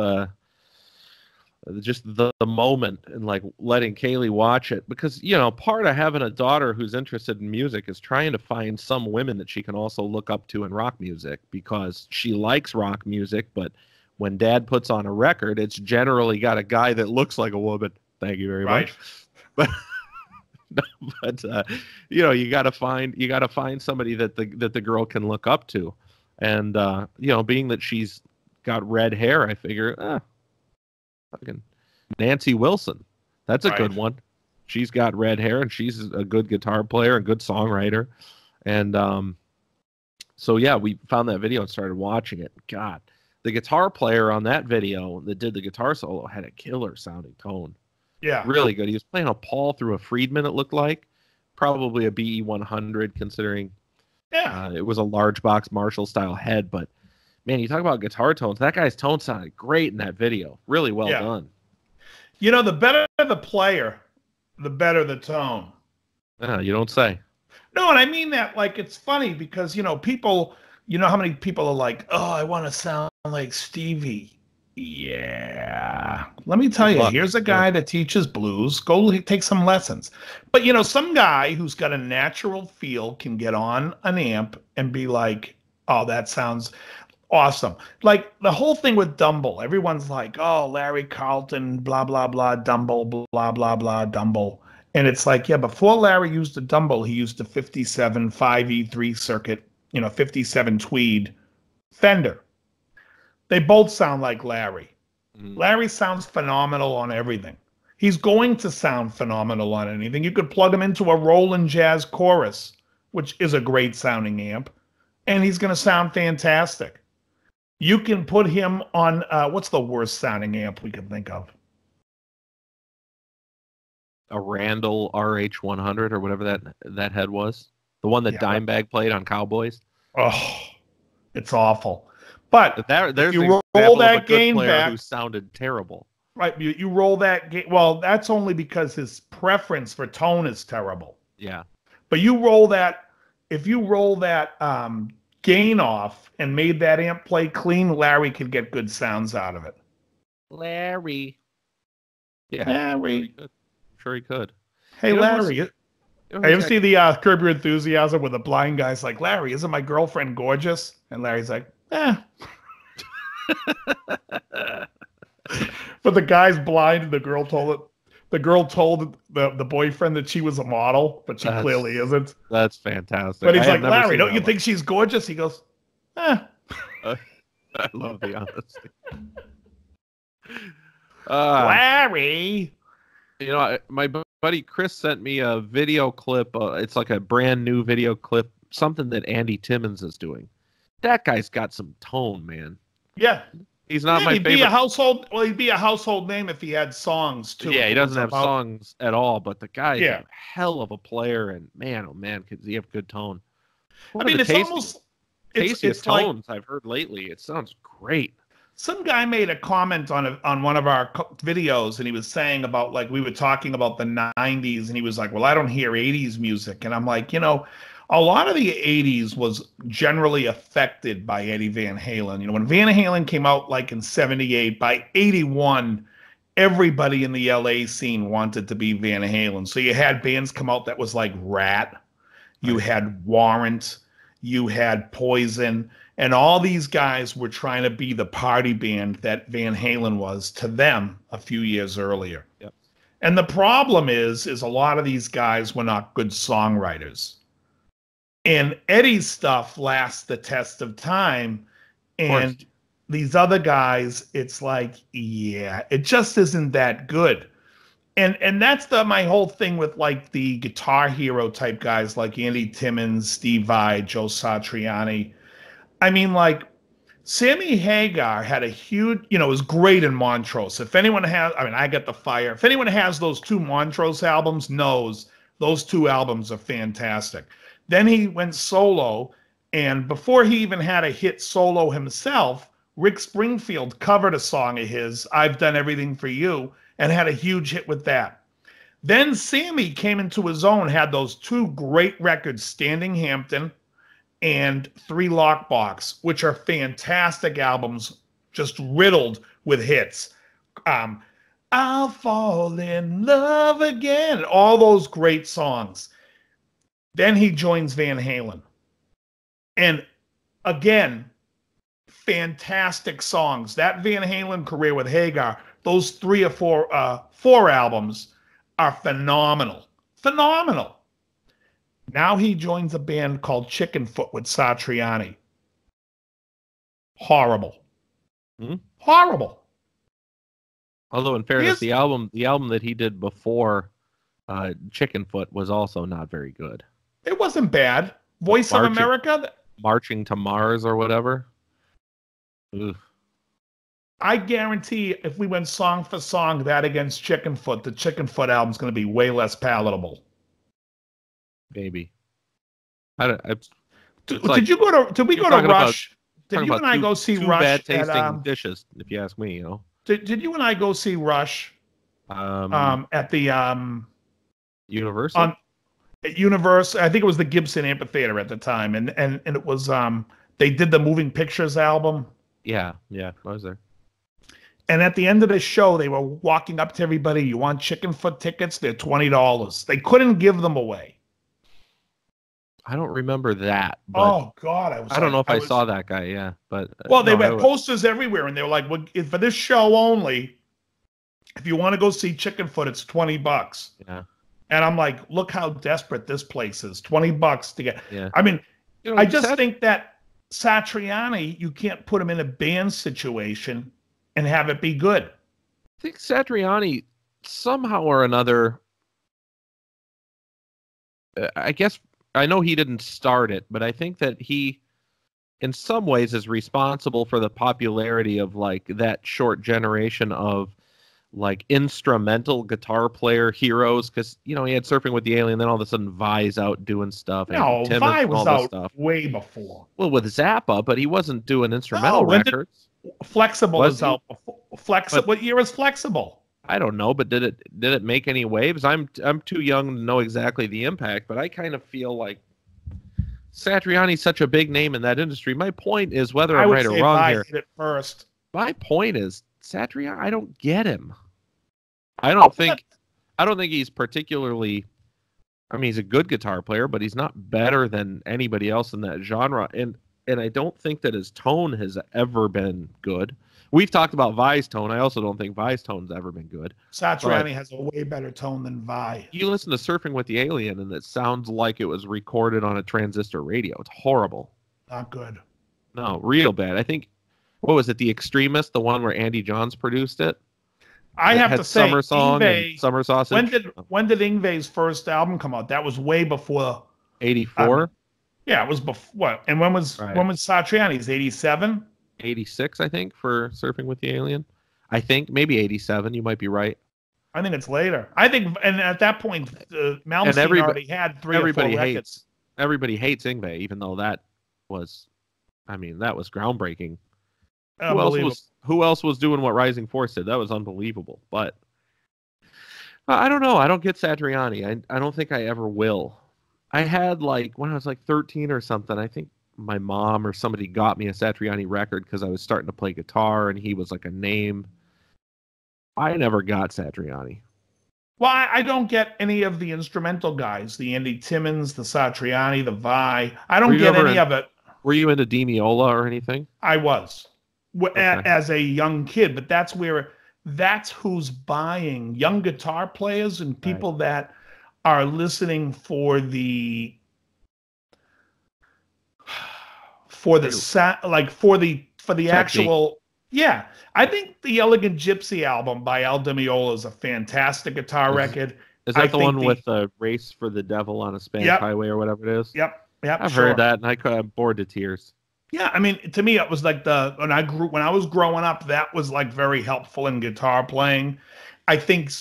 just the moment and like letting Kaylee watch it, because part of having a daughter who's interested in music is trying to find some women that she can also look up to in rock music, because she likes rock music, but when dad puts on a record, it's generally got a guy that looks like a woman. Thank you very much. But you got to find somebody that the girl can look up to, and being that she's got red hair, I figure fucking Nancy Wilson, that's a good one. She's got red hair and she's a good guitar player and good songwriter, and so yeah, we found that video and started watching it. God, the guitar player on that video that did the guitar solo had a killer sounding tone. Yeah, really good. He was playing a Paul through a Friedman, it looked like. Probably a BE 100, considering it was a large box Marshall style head. But man, you talk about guitar tones. That guy's tone sounded great in that video. Really well done. The better the player, the better the tone. You don't say. No, and I mean that, like, it's funny because, people, how many people are like, oh, I want to sound like Stevie. Yeah. Let me tell you, here's a guy that teaches blues. Go take some lessons. But, some guy who's got a natural feel can get on an amp and be like, oh, that sounds awesome. Like the whole thing with Dumble. Everyone's like, oh, Larry Carlton, blah, blah, blah, Dumble, blah, blah, blah, Dumble. And it's like, yeah, before Larry used the Dumble, he used a 57 5E3 circuit, 57 Tweed Fender. They both sound like Larry. Larry sounds phenomenal on everything. He's going to sound phenomenal on anything. You could plug him into a Roland Jazz Chorus, which is a great sounding amp, and he's going to sound fantastic. You can put him on, what's the worst sounding amp we can think of? A Randall RH100 or whatever that head was. The one that Dimebag played on Cowboys. Oh, it's awful. But there's you roll that gain back, who who sounded terrible. Right, you roll that gain. Well, that's only because his preference for tone is terrible. Yeah. But you roll that, if you roll that gain off and made that amp play clean, Larry could get good sounds out of it. Larry. Yeah. Larry. I'm sure he could. Hey, Larry. I ever see the Curb Your Enthusiasm where the blind guy's like, Larry, isn't my girlfriend gorgeous? And Larry's like, But the guy's blind and the girl told the boyfriend that she was a model, but she clearly isn't. That's fantastic. But he's like, Larry, don't you think she's gorgeous? He goes, I love the honesty. Larry. My buddy Chris sent me a video clip. It's like a brand new video clip, something that Andy Timmons is doing. That guy's got some tone, man. Yeah. He's not my favorite. He'd be a household name if he had songs, too. Yeah, he doesn't have songs at all, but the guy's a hell of a player, and man, oh man, could he have good tone. It's almost... tastiest tones I've heard lately. It sounds great. Some guy made a comment on one of our videos, and he was saying about, like, we were talking about the 90s, and he was like, well, I don't hear 80s music. And I'm like, a lot of the 80s was generally affected by Eddie Van Halen. When Van Halen came out, like, in 78, by 81, everybody in the LA scene wanted to be Van Halen. So you had bands come out that was like Rat. You had Warrant. You had Poison. And all these guys were trying to be the party band that Van Halen was to them a few years earlier. Yep. And the problem is a lot of these guys were not good songwriters. And Eddie's stuff lasts the test of time. And these other guys, it's like, yeah, it just isn't that good. And that's my whole thing with, like, the Guitar Hero type guys like Andy Timmons, Steve Vai, Joe Satriani. I mean, like, Sammy Hagar had a huge, was great in Montrose. If anyone has, I Get the Fire. If anyone has those two Montrose albums, knows those two albums are fantastic. Then he went solo, and before he even had a hit solo himself, Rick Springfield covered a song of his, I've Done Everything for You, and had a huge hit with that. Then Sammy came into his own, had those two great records, Standing Hampton and Three Lockbox, which are fantastic albums, just riddled with hits. I'll fall in love again. All those great songs. Then he joins Van Halen. And again, fantastic songs. That Van Halen career with Hagar, those three or four albums are phenomenal. Phenomenal. Now he joins a band called Chickenfoot with Satriani. Horrible. Horrible. Although in fairness, the album that he did before Chickenfoot was also not very good. It wasn't bad. Voice of America? Marching to Mars or whatever. Ugh. I guarantee if we went song for song, that against Chickenfoot, the Chickenfoot album's going to be way less palatable. Maybe. Did we go to Rush? Did you and I go see Rush? Bad tasting dishes, if you ask me. Did you and I go see Rush? At the Universal. At Universal, I think it was the Gibson Amphitheater at the time, and it was they did the Moving Pictures album. Yeah, I was there. And at the end of the show, they were walking up to everybody. You want Chickenfoot tickets? They're $20. They couldn't give them away. I don't remember that. Oh God, I don't know if I saw that guy. Yeah, but they had posters everywhere, and they were like, "Well, for this show only, if you want to go see Chickenfoot, it's $20." Yeah. And I'm like, look how desperate this place is. $20 to get. Yeah. I mean, I just think that Satriani, you can't put him in a band situation and have it be good. I think Satriani, somehow or another, I guess, I know he didn't start it, but I think that he, in some ways, is responsible for the popularity of like that short generation of like instrumental guitar player heroes, because he had Surfing with the Alien, then all of a sudden Vi's out doing stuff. No, Vi was out way before. Well, with Zappa, but he wasn't doing instrumental records. Flexible is out before. What year was Flexible? I don't know, but did it make any waves? I'm too young to know exactly the impact, but I kind of feel like Satriani's such a big name in that industry. My point is, whether I'm right or wrong Vi here, hit it first. My point is Satriani. I don't get him. I don't think he's particularly. I mean, he's a good guitar player, but he's not better than anybody else in that genre. And I don't think that his tone has ever been good. We've talked about Vi's tone. I also don't think Vi's tone's ever been good. Satriani has a way better tone than Vi. You listen to Surfing with the Alien, and it sounds like it was recorded on a transistor radio. It's horrible. Not good. No, real bad. I think, what was it, The Extremist, the one where Andy Johns produced it? I have to say, Summer Song and Summer Sausage. When did Yngwie's first album come out? That was way before 84. Yeah, it was before. What? And when was Satriani's? 87. 86, I think, for Surfing with the Alien. I think maybe 87. You might be right. I think it's later. I think, and at that point, Malmsteen already had three or four records. Everybody hates Yngwie, even though that was groundbreaking. Who else was doing what Rising Force did? That was unbelievable. But I don't know. I don't get Satriani. I don't think I ever will. I had, like, when I was like 13 or something, I think my mom or somebody got me a Satriani record because I was starting to play guitar and he was like a name. I never got Satriani. Well, I don't get any of the instrumental guys, the Andy Timmons, the Satriani, the Vi. I don't get any of it. Were you into Demiola or anything? I was as a young kid, but that's who's buying young guitar players and people that are listening for the actual. Yeah, I think the Elegant Gypsy album by Al Di Meola is a fantastic guitar record. Is that the one with the Race for the Devil on a Spanish Highway or whatever it is? Yep. I've heard that, and I'm bored to tears. Yeah, I mean, to me, it was like when I was growing up, that was like very helpful in guitar playing. I think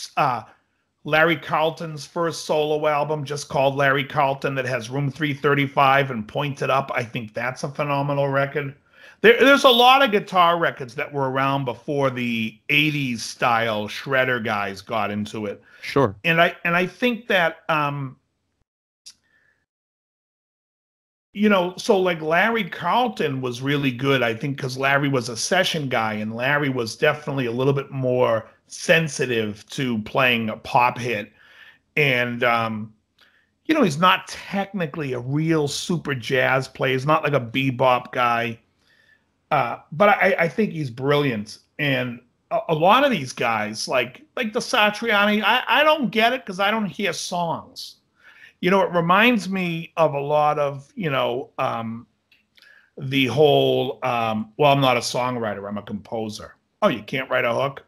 Larry Carlton's first solo album, just called Larry Carlton, that has Room 335 and Pointed Up, I think that's a phenomenal record. There's a lot of guitar records that were around before the 80s style shredder guys got into it. Sure. And I think that so like Larry Carlton was really good, I think, because Larry was a session guy, and Larry was definitely a little bit more sensitive to playing a pop hit. And he's not technically a real super jazz player. He's not like a bebop guy. But I think he's brilliant. And a lot of these guys, like the Satriani, I don't get it because I don't hear songs. It reminds me of a lot of, the whole, well, I'm not a songwriter, I'm a composer. Oh, you can't write a hook?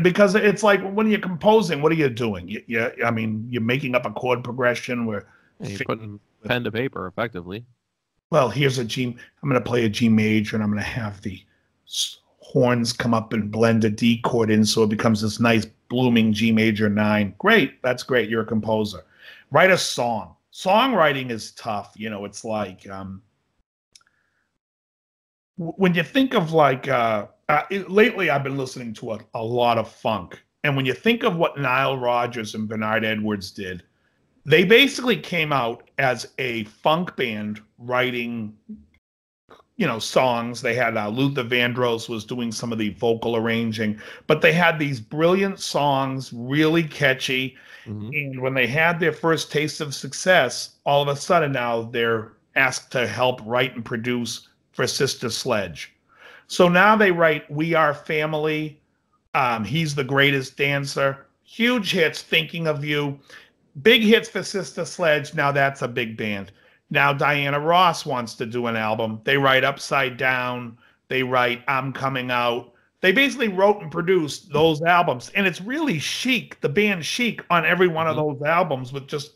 Because it's like, when you're composing, what are you doing? You're making up a chord progression where you're putting pen to paper, effectively. Well, here's a G. I'm going to play a G major, and I'm going to have the horns come up and blend a D chord in, so it becomes this nice blooming G major 9. Great, that's great. You're a composer. Write a song. Songwriting is tough. It's like when you think of like lately, I've been listening to a lot of funk, and when you think of what Nile Rodgers and Bernard Edwards did, they basically came out as a funk band writing, songs. They had Luther Vandross was doing some of the vocal arranging, but they had these brilliant songs, really catchy. Mm-hmm. And when they had their first taste of success, all of a sudden now they're asked to help write and produce for Sister Sledge. So now they write We Are Family, He's the Greatest Dancer, huge hits, Thinking of You. Big hits for Sister Sledge. Now that's a big band. Now Diana Ross wants to do an album. They write Upside Down. They write I'm Coming Out. They basically wrote and produced those albums. And it's really Chic, the band Chic, on every one of those albums, with just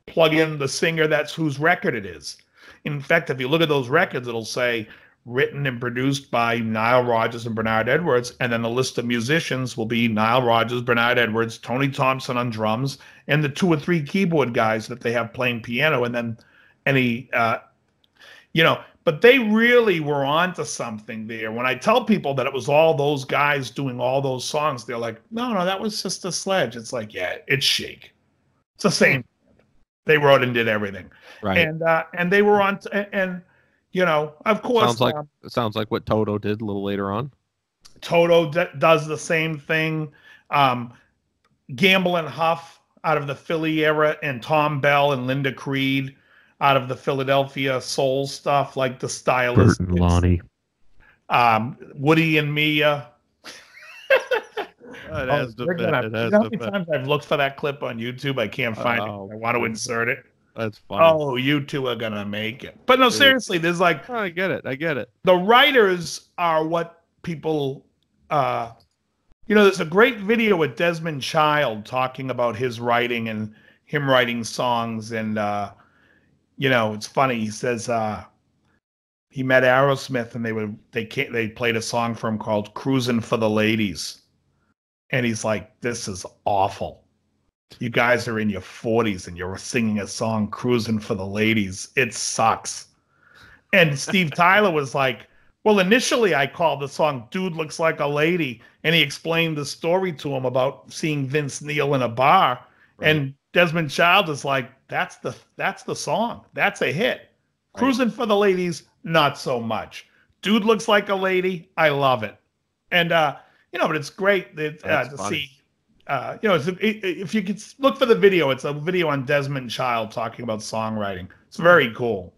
plug in the singer that's whose record it is. In fact, if you look at those records, it'll say written and produced by Nile Rodgers and Bernard Edwards, and then the list of musicians will be Nile Rodgers, Bernard Edwards, Tony Thompson on drums, and the 2 or 3 keyboard guys that they have playing piano, and then any, but they really were onto something there. When I tell people that it was all those guys doing all those songs, they're like, no, that was Sister Sledge. It's like, yeah, it's Chic. It's the same. They wrote and did everything. Right. And they were on, of course. Sounds like what Toto did a little later on. Toto does the same thing. Gamble and Huff out of the Philly era, and Tom Bell and Linda Creed out of the Philadelphia soul stuff, like the stylist. Bert and Lonnie. Woody and Mia. It has to fit. How many times I've looked for that clip on YouTube? I can't find it. I want to insert it. That's funny. Oh, you two are gonna make it. But no, seriously, there's like, I get it. The writers are what people. There's a great video with Desmond Child talking about his writing and him writing songs, and it's funny. He says he met Aerosmith, and they played a song for him called "Cruising for the Ladies," and he's like, "This is awful. You guys are in your 40s and you're singing a song Cruising for the Ladies. It sucks." And Steve Tyler was like, well, initially I called the song Dude Looks Like a Lady. And he explained the story to him about seeing Vince Neil in a bar. Right. And Desmond Child is like, that's the song. That's a hit. Right. Cruising for the Ladies, not so much. Dude Looks Like a Lady, I love it. And, but it's great to see. If you could look for the video, it's a video on Desmond Child talking about songwriting. It's very cool.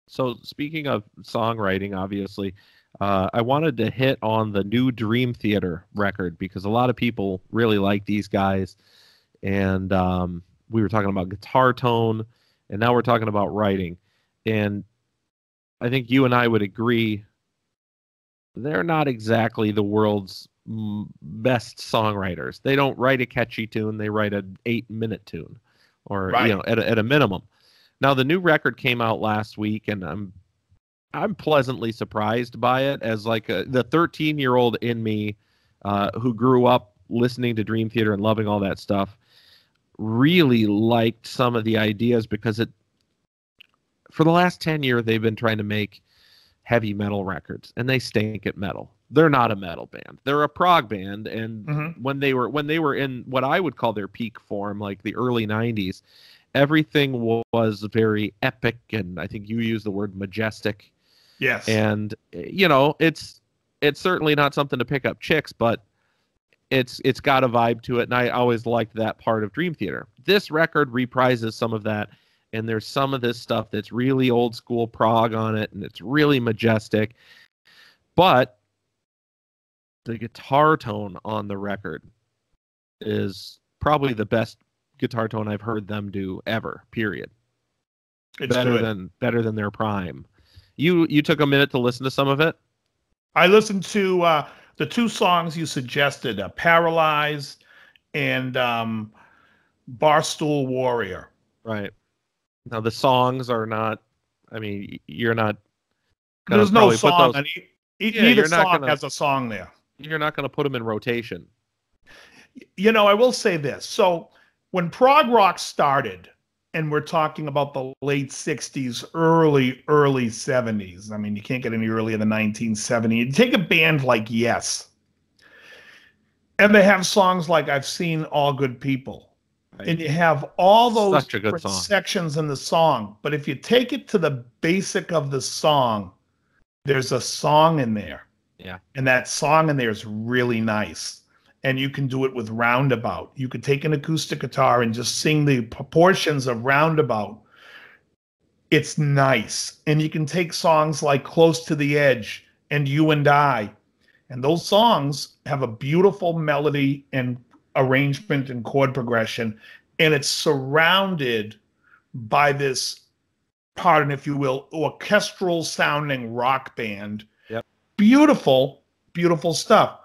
So speaking of songwriting, obviously, I wanted to hit on the new Dream Theater record because a lot of people really like these guys. And we were talking about guitar tone, and now we're talking about writing. And I think you and I would agree they're not exactly the world's best songwriters. They don't write a catchy tune. They write an 8-minute tune, or right. At a minimum. Now the new record came out last week, and I'm pleasantly surprised by it. As like the 13-year-old in me, who grew up listening to Dream Theater and loving all that stuff, really liked some of the ideas, because for the last 10 years they've been trying to make heavy metal records, and they stink at metal. They're not a metal band. They're a prog band, and when they were in what I would call their peak form, like the early 90s, everything was very epic, and I think you used the word majestic. Yes. And it's certainly not something to pick up chicks, but it's got a vibe to it, and I always liked that part of Dream Theater. This record reprises some of that, and there's some of this stuff that's really old school prog on it, and it's really majestic. But the guitar tone on the record is probably the best guitar tone I've heard them do ever, period. It's better than their prime. You took a minute to listen to some of it? I listened to the two songs you suggested, Paralyzed and Barstool Warrior. Right. Now, the songs are not, I mean, you're not... There's no song. Neither song has a song there. You're not going to put them in rotation. I will say this. So when prog rock started, and we're talking about the late 60s, early 70s. I mean, you can't get any earlier than 1970. You take a band like Yes, and they have songs like I've Seen All Good People. Right. And you have all those different sections in the song. But if you take it to the basic of the song, there's a song in there. Yeah. And that song in there is really nice. And you can do it with Roundabout. You could take an acoustic guitar and just sing the proportions of Roundabout. It's nice. And you can take songs like Close to the Edge and You and I. And those songs have a beautiful melody and arrangement and chord progression. And it's surrounded by this, pardon if you will, orchestral sounding rock band. Yep. Beautiful, beautiful stuff.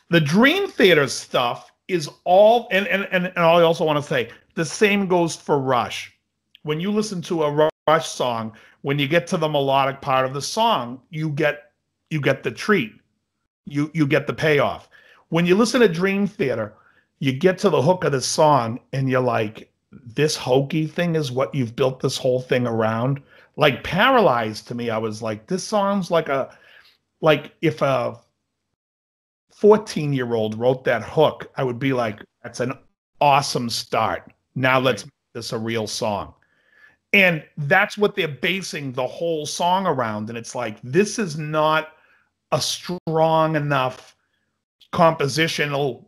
The Dream Theater stuff is all, and I also want to say, the same goes for Rush. When you listen to a Rush song, when you get to the melodic part of the song, you get the treat. You get the payoff. When you listen to Dream Theater, you get to the hook of the song, and you're like, this hokey thing is what you've built this whole thing around. Like Paralyzed, to me, I was like, this sounds like if a 14-year-old wrote that hook, I would be like, that's an awesome start. Now let's make this a real song. And that's what they're basing the whole song around. And it's like, this is not a strong enough compositional,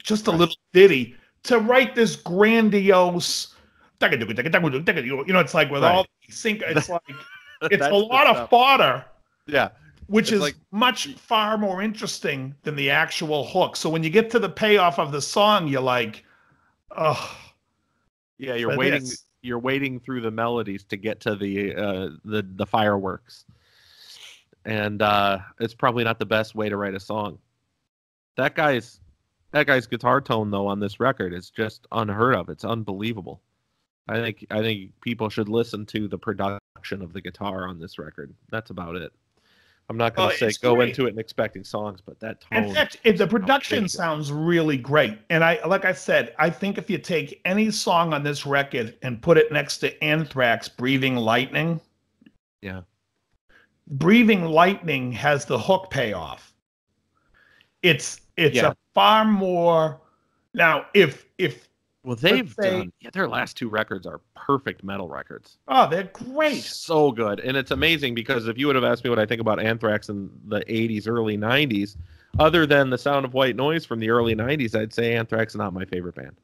just a little ditty to write this grandiose, it's like with all sync, it's like, it's a lot of fodder. Yeah. Which is like far more interesting than the actual hook. So when you get to the payoff of the song, you're like, oh. Yeah, you're waiting. You're waiting through the melodies to get to the fireworks, and it's probably not the best way to write a song. That guy's guitar tone though on this record is just unheard of. It's unbelievable. I think people should listen to the production of the guitar on this record. That's about it. I'm not going to say go into it and expecting songs, but that tone. In fact, the production sounds really great. And like I said, I think if you take any song on this record and put it next to Anthrax, Breathing Lightning. Yeah. Breathing Lightning has the hook payoff. It's a far more. Now, if they've done their last two records are perfect metal records. Oh, they're great. So good. And it's amazing because if you would have asked me what I think about Anthrax in the 80s, early 90s, other than The Sound of White Noise from the early 90s, I'd say Anthrax is not my favorite band.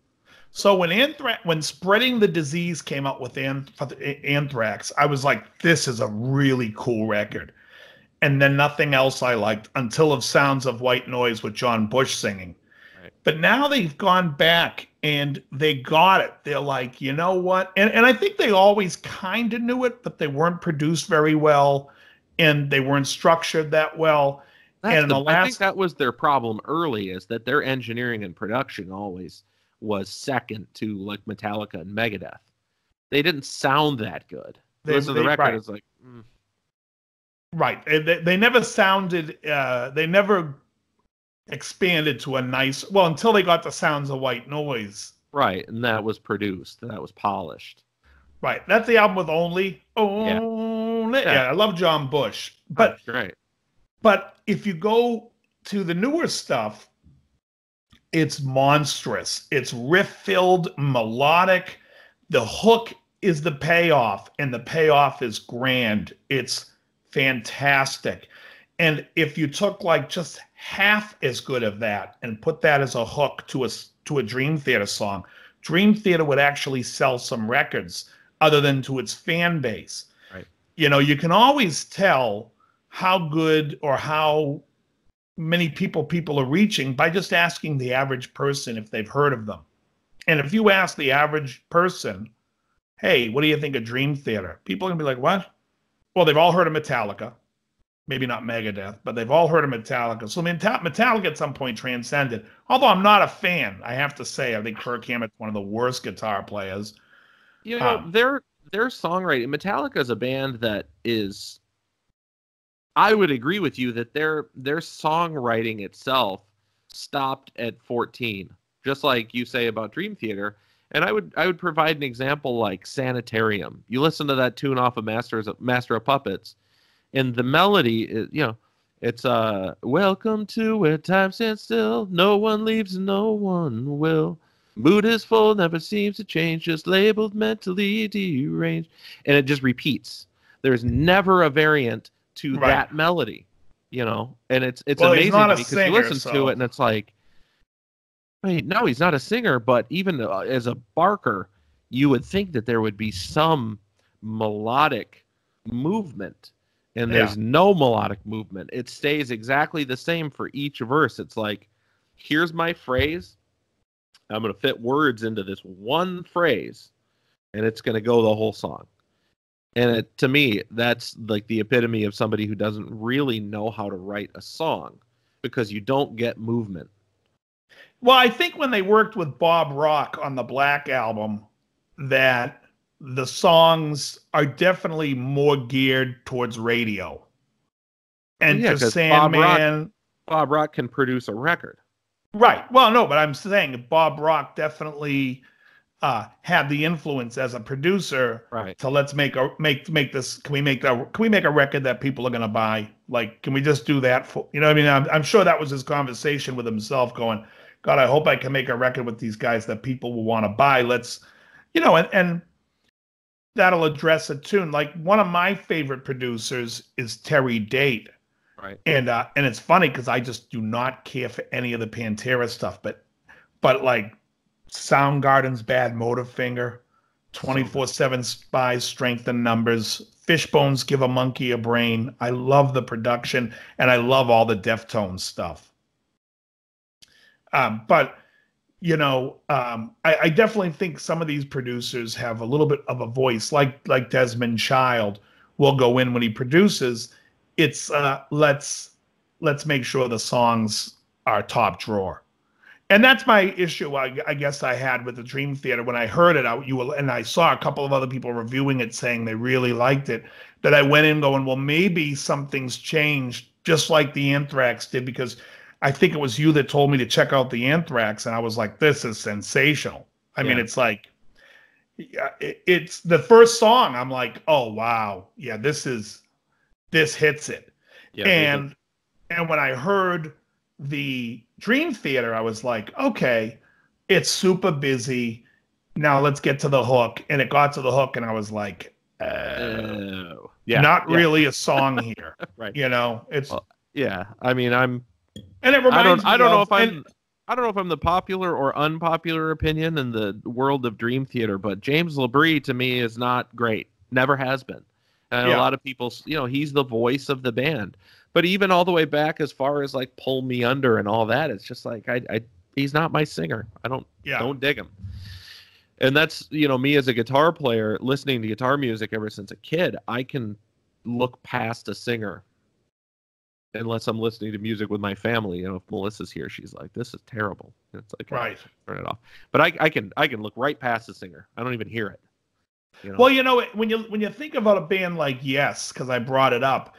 So when Spreading the Disease came out with Anthrax, I was like, this is a really cool record. And then nothing else I liked until of Sounds of White Noise with John Bush singing. Right. But now they've gone back and they got it. They're like, you know what? And I think they always kind of knew it, but they weren't produced very well and they weren't structured that well. I think that was their problem early, is that their engineering and production always was second to like Metallica and Megadeth. They didn't sound that good. The record is like... Right. They never sounded... they never expanded to a nice, until they got the Sounds of White Noise. Right, and that was produced, that was polished. Right, that's the album with Only Moonlit. Yeah. Yeah, I love John Bush. But Right. But if you go to the newer stuff, it's monstrous. It's riff-filled, melodic. The hook is the payoff, and the payoff is grand. It's fantastic. And if you took like just half as good of that and put that as a hook to a Dream Theater song, Dream Theater would actually sell some records other than to its fan base. Right. You know, you can always tell how good or how many people are reaching by just asking the average person if they've heard of them. And if you ask the average person, hey, what do you think of Dream Theater? People are going to be like, what? Well, they've all heard of Metallica. Maybe not Megadeth, but they've all heard of Metallica. So Metallica at some point transcended. Although I'm not a fan, I have to say, I think Kirk Hammett's one of the worst guitar players. You know, their songwriting, Metallica is a band that is, I would agree with you that their songwriting itself stopped at 14, just like you say about Dream Theater. And I would provide an example like Sanitarium. You listen to that tune off of Master of Puppets, and the melody is, you know, it's welcome to where time stands still, no one leaves, no one will. Mood is full, never seems to change, just labeled mentally deranged. And it just repeats. There's never a variant to that melody, you know? And it's amazing to me because you listen to it and it's like, wait, no, he's not a singer, but even as a barker, you would think that there would be some melodic movement. And there's no melodic movement. It stays exactly the same for each verse. It's like, here's my phrase. I'm going to fit words into this one phrase, and it's going to go the whole song. And to me, that's like the epitome of somebody who doesn't really know how to write a song, because you don't get movement. Well, I think when they worked with Bob Rock on the Black album, that the songs are definitely more geared towards radio. And to Sandman... Bob Rock can produce a record. Right. Well, no, but I'm saying Bob Rock definitely had the influence as a producer to let's make this. Can we make a record that people are going to buy? Like, can we just do that for, you know what I mean? I'm sure that was his conversation with himself going, God, I hope I can make a record with these guys that people will want to buy. Let's, you know, and that'll address a tune. Like, one of my favorite producers is Terry Date. Right. And it's funny because I just do not care for any of the Pantera stuff, but like Soundgarden's Bad Motorfinger, 24/7 Spies, Strength in Numbers, Fishbones Give a Monkey a Brain. I love the production and I love all the Deftones stuff. But you know, I definitely think some of these producers have a little bit of a voice, like Desmond Child will go in when he produces. It's let's make sure the songs are top drawer, and that's my issue. I guess I had with the Dream Theater when I heard it. And I saw a couple of other people reviewing it saying they really liked it. That I went in going, well, maybe something's changed, just like the Anthrax did, because I think it was you that told me to check out the Anthrax, and I was like, this is sensational. I mean, it's like, it's the first song. I'm like, oh wow, yeah, this hits it. Yeah, and when I heard the Dream Theater, I was like, okay, it's super busy. Now let's get to the hook. And it got to the hook, and I was like, not really a song here. Right. You know, it's I mean, and it reminds me I don't know if I'm the popular or unpopular opinion in the world of Dream Theater, but James LaBrie to me is not great. Never has been. And a lot of people, you know, he's the voice of the band. But even all the way back as far as like Pull Me Under and all that, it's just like he's not my singer. I don't dig him. And that's, you know, me as a guitar player listening to guitar music ever since a kid, I can look past a singer unless I'm listening to music with my family. You know, if Melissa's here, she's like, this is terrible. And it's like, turn it off. But I can look right past the singer. I don't even hear it. You know? Well, you know, when you think about a band like Yes, because I brought it up,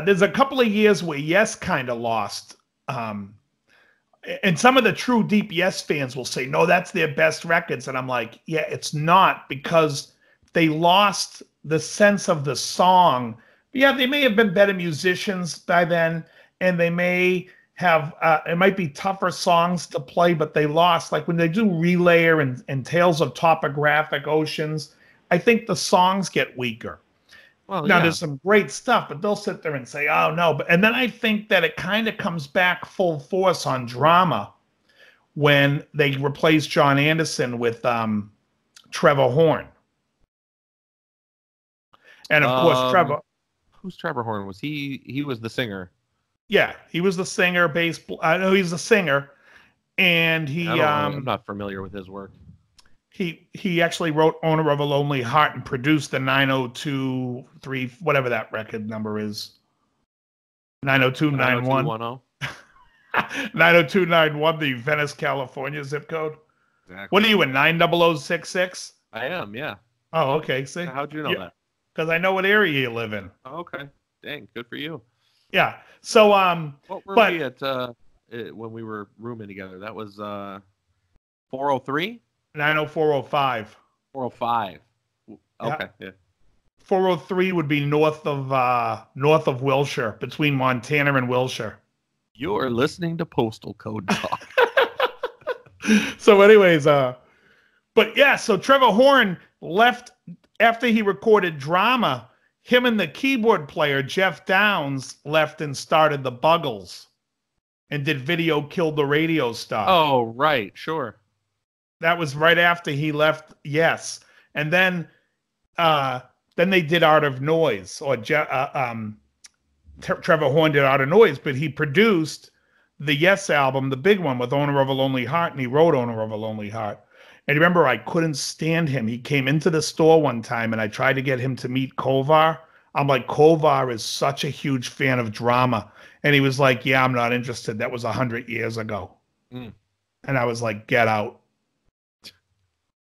there's a couple of years where Yes kind of lost. And some of the true deep Yes fans will say, no, that's their best records. And I'm like, yeah, it's not, because they lost the sense of the song. Yeah, they may have been better musicians by then, and they may have it might be tougher songs to play, but they lost. Like when they do Relayer and Tales of Topographic Oceans, I think the songs get weaker. Well, Now yeah. there's some great stuff, but they'll sit there and say, "Oh no!" And then I think that it kind of comes back full force on Drama when they replace John Anderson with Trevor Horn, and of course Trevor. Who's Trevor Horn? Was he was the singer? Yeah, he was the singer. I know he's the singer, and I'm not familiar with his work. He actually wrote "Owner of a Lonely Heart" and produced the 902.3, whatever that record number is. 90291. 90291, the Venice, California zip code. Exactly. What are you in, 90066? I am, yeah. Oh, okay. See, how'd you know that? Because I know what area you live in. Oh, okay. Dang, good for you. Yeah. So what were we at when we were rooming together? That was 403? 90405. 405. Okay, yeah. 403 would be north of Wilshire, between Montana and Wilshire. You're listening to Postal Code Talk. So anyways, but yeah, so Trevor Horn left after he recorded Drama. Him and the keyboard player, Jeff Downs, left and started the Buggles and did Video Killed the Radio Star. Oh, right, sure. That was right after he left, yes. And then they did Art of Noise, or Trevor Horn did Art of Noise, but he produced the Yes album, the big one with Owner of a Lonely Heart, and he wrote Owner of a Lonely Heart. And remember, I couldn't stand him. He came into the store one time, and I tried to get him to meet Kovar. I'm like, Kovar is such a huge fan of Drama. And he was like, yeah, I'm not interested. That was 100 years ago. Mm. And I was like, get out.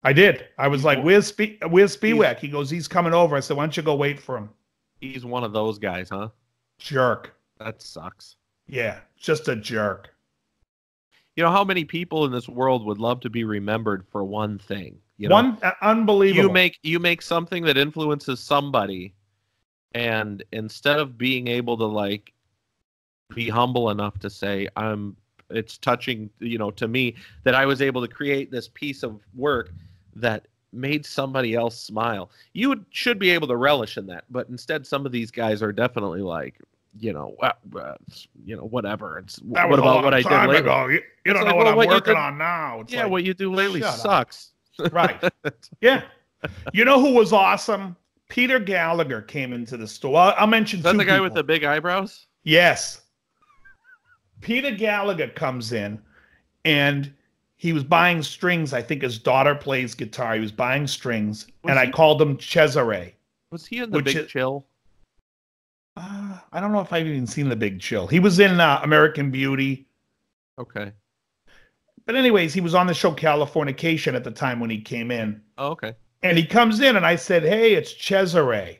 I did. I was like, where's Spiewak? He goes, he's coming over. I said, why don't you go wait for him? He's one of those guys, huh? Jerk. That sucks. Yeah, just a jerk. You know how many people in this world would love to be remembered for one thing? You know? Unbelievable. You make something that influences somebody, and instead of being able to like be humble enough to say it's touching, to me that I was able to create this piece of work that made somebody else smile. You should be able to relish in that, but instead some of these guys are definitely like, whatever. What about what I did lately? You don't know what I'm working on now. It's what you do lately sucks. Right. Yeah. You know who was awesome? Peter Gallagher came into the store. I'll mention two people. Is that the guy with the big eyebrows? Yes. Peter Gallagher comes in, and he was buying strings. I think his daughter plays guitar. He was buying strings, I called him Cesare. Was he in the Big Chill? I don't know if I've even seen The Big Chill. He was in American Beauty. Okay. But anyways, he was on the show Californication at the time when he came in. Oh, okay. And he comes in, and I said, hey, it's Cesare.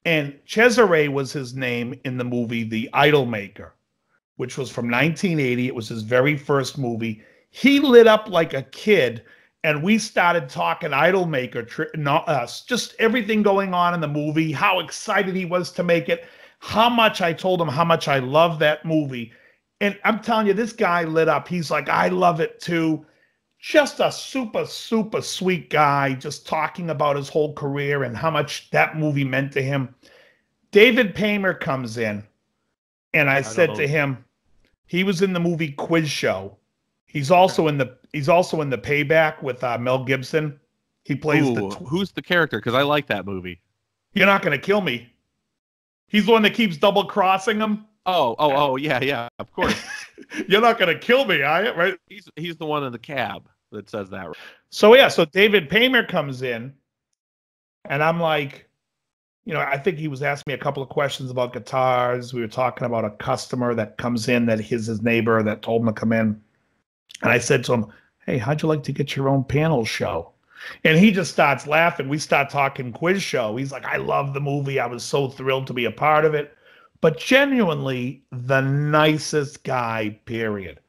And Cesare was his name in the movie The Idolmaker, which was from 1980. It was his very first movie. He lit up like a kid, and we started talking Idolmaker, just everything going on in the movie, how excited he was to make it, I told him how much I love that movie. And I'm telling you, this guy lit up. He's like, I love it too. Just a super, super sweet guy, just talking about his whole career and how much that movie meant to him. David Paymer comes in, and I said to him, he was in the movie Quiz Show. He's also in the Payback with Mel Gibson. He plays who's the character? Because I like that movie. You're not going to kill me. He's the one that keeps double crossing him. Oh, yeah, of course. You're not going to kill me, are you? Right? He's the one in the cab that says that. So David Paymer comes in, and I'm like, I think he was asking me a couple of questions about guitars. We were talking about a customer that comes in that is his neighbor that told him to come in. And I said to him, hey, how'd you like to get your own panel show? And he just starts laughing. We start talking Quiz Show. He's like, I love the movie. I was so thrilled to be a part of it. But genuinely the nicest guy, period.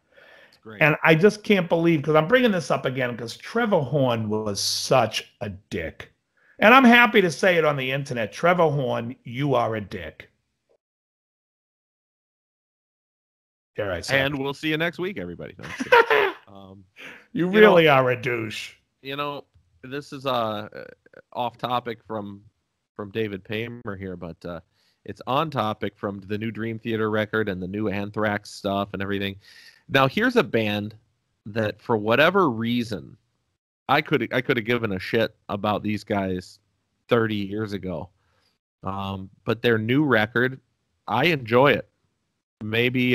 Great. And I just can't believe, because I'm bringing this up again, because Trevor Horn was such a dick. And I'm happy to say it on the internet. Trevor Horn, you are a dick. There I said. And we'll see you next week, everybody. You really are a douche. This is off topic from David Paymer here, but it's on topic from the new Dream Theater record and the new Anthrax stuff and everything. Now, here's a band that, for whatever reason, I could have given a shit about these guys 30 years ago. But their new record, I enjoy it. Maybe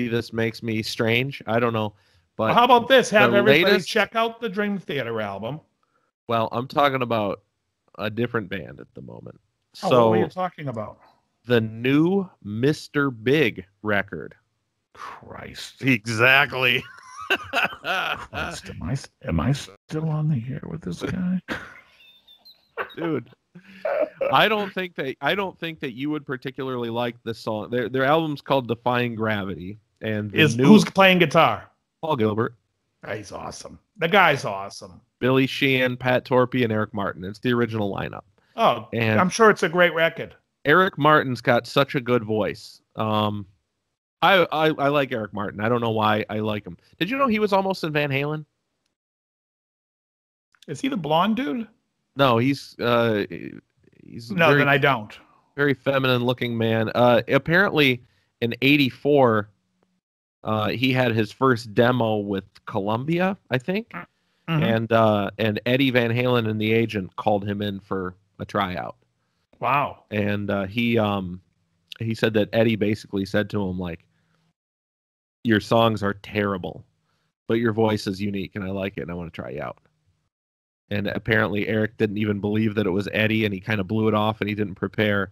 this makes me strange. I don't know. But well, how about this? Have everybody check out the Dream Theater album. Well, I'm talking about a different band at the moment. Oh, so what are you talking about? The new Mr. Big record. Christ. Exactly. Christ, am I still on the air with this guy? Dude. I don't think that you would particularly like this song. Their album's called Defying Gravity, and who's playing guitar? Paul Gilbert. He's awesome. The guy's awesome. Billy Sheehan, Pat Torpey, and Eric Martin. It's the original lineup. Oh, and I'm sure it's a great record. Eric Martin's got such a good voice. I like Eric Martin. I don't know why I like him. Did you know he was almost in Van Halen? Is he the blonde dude? No, he's no. Then I don't. Very feminine looking man. Apparently, in '84, he had his first demo with Columbia, I think, and Eddie Van Halen and the agent called him in for a tryout. Wow. And he said that Eddie basically said to him, like, your songs are terrible, but your voice is unique and I like it and I want to try you out. And apparently Eric didn't even believe that it was Eddie, and he kind of blew it off and he didn't prepare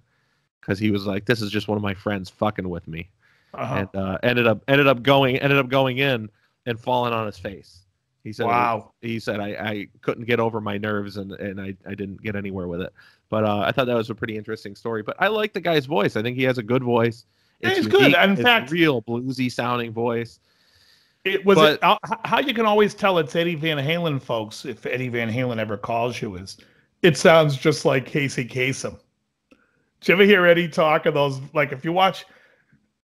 because he was like, this is just one of my friends fucking with me. And ended up going in and falling on his face. He said, wow. He said, I couldn't get over my nerves and I didn't get anywhere with it. But I thought that was a pretty interesting story. But I like the guy's voice. I think he has a good voice. It's good. In fact, real bluesy sounding voice. How you can always tell it's Eddie Van Halen, folks, if Eddie Van Halen ever calls you, is it sounds just like Casey Kasem. Did you ever hear Eddie talk of those? Like, if you watch,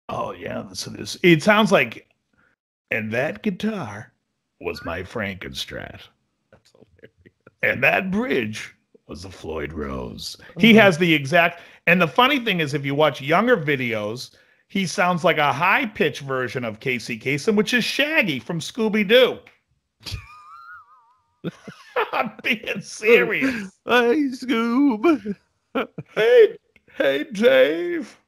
oh yeah, listen to this. It sounds like, and that guitar was my Frankenstrat. That's hilarious. And that bridge was a Floyd Rose. He has the exact, and the funny thing is, if you watch younger videos, he sounds like a high-pitched version of Casey Kasem, which is Shaggy from Scooby-Doo. I'm being serious. Hey, Scoob. Hey, Dave.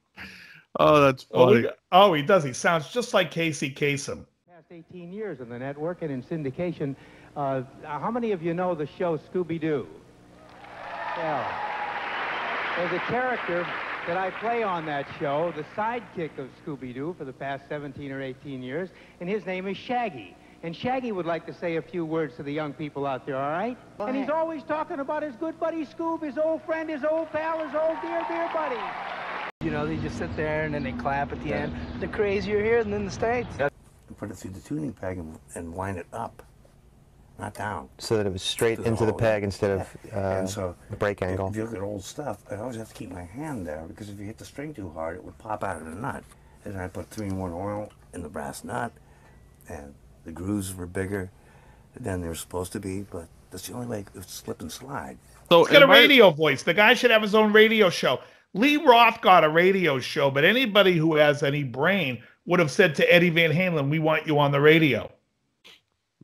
Oh, that's funny. Oh, he does. He sounds just like Casey Kasem. Past 18 years in the network and in syndication. How many of you know the show Scooby-Doo? Well, there's a character that I play on that show, the sidekick of Scooby-Doo for the past 17 or 18 years, and his name is Shaggy. And Shaggy would like to say a few words to the young people out there, all right? And he's always talking about his good buddy Scoob, his old friend, his old pal, his old dear buddy. You know, they just sit there and then they clap at the end. They're crazier here than in the States. You put it through the tuning peg and line it up, not down. So that it was straight into the peg instead of and so the break angle. If you look at old stuff, I always have to keep my hand there because if you hit the string too hard, it would pop out of the nut. And then I put 3-in-1 oil in the brass nut, and the grooves were bigger than they were supposed to be, but that's the only way it could slip and slide. So he's got a radio voice. The guy should have his own radio show. Lee Roth got a radio show, but anybody who has any brain would have said to Eddie Van Halen, we want you on the radio.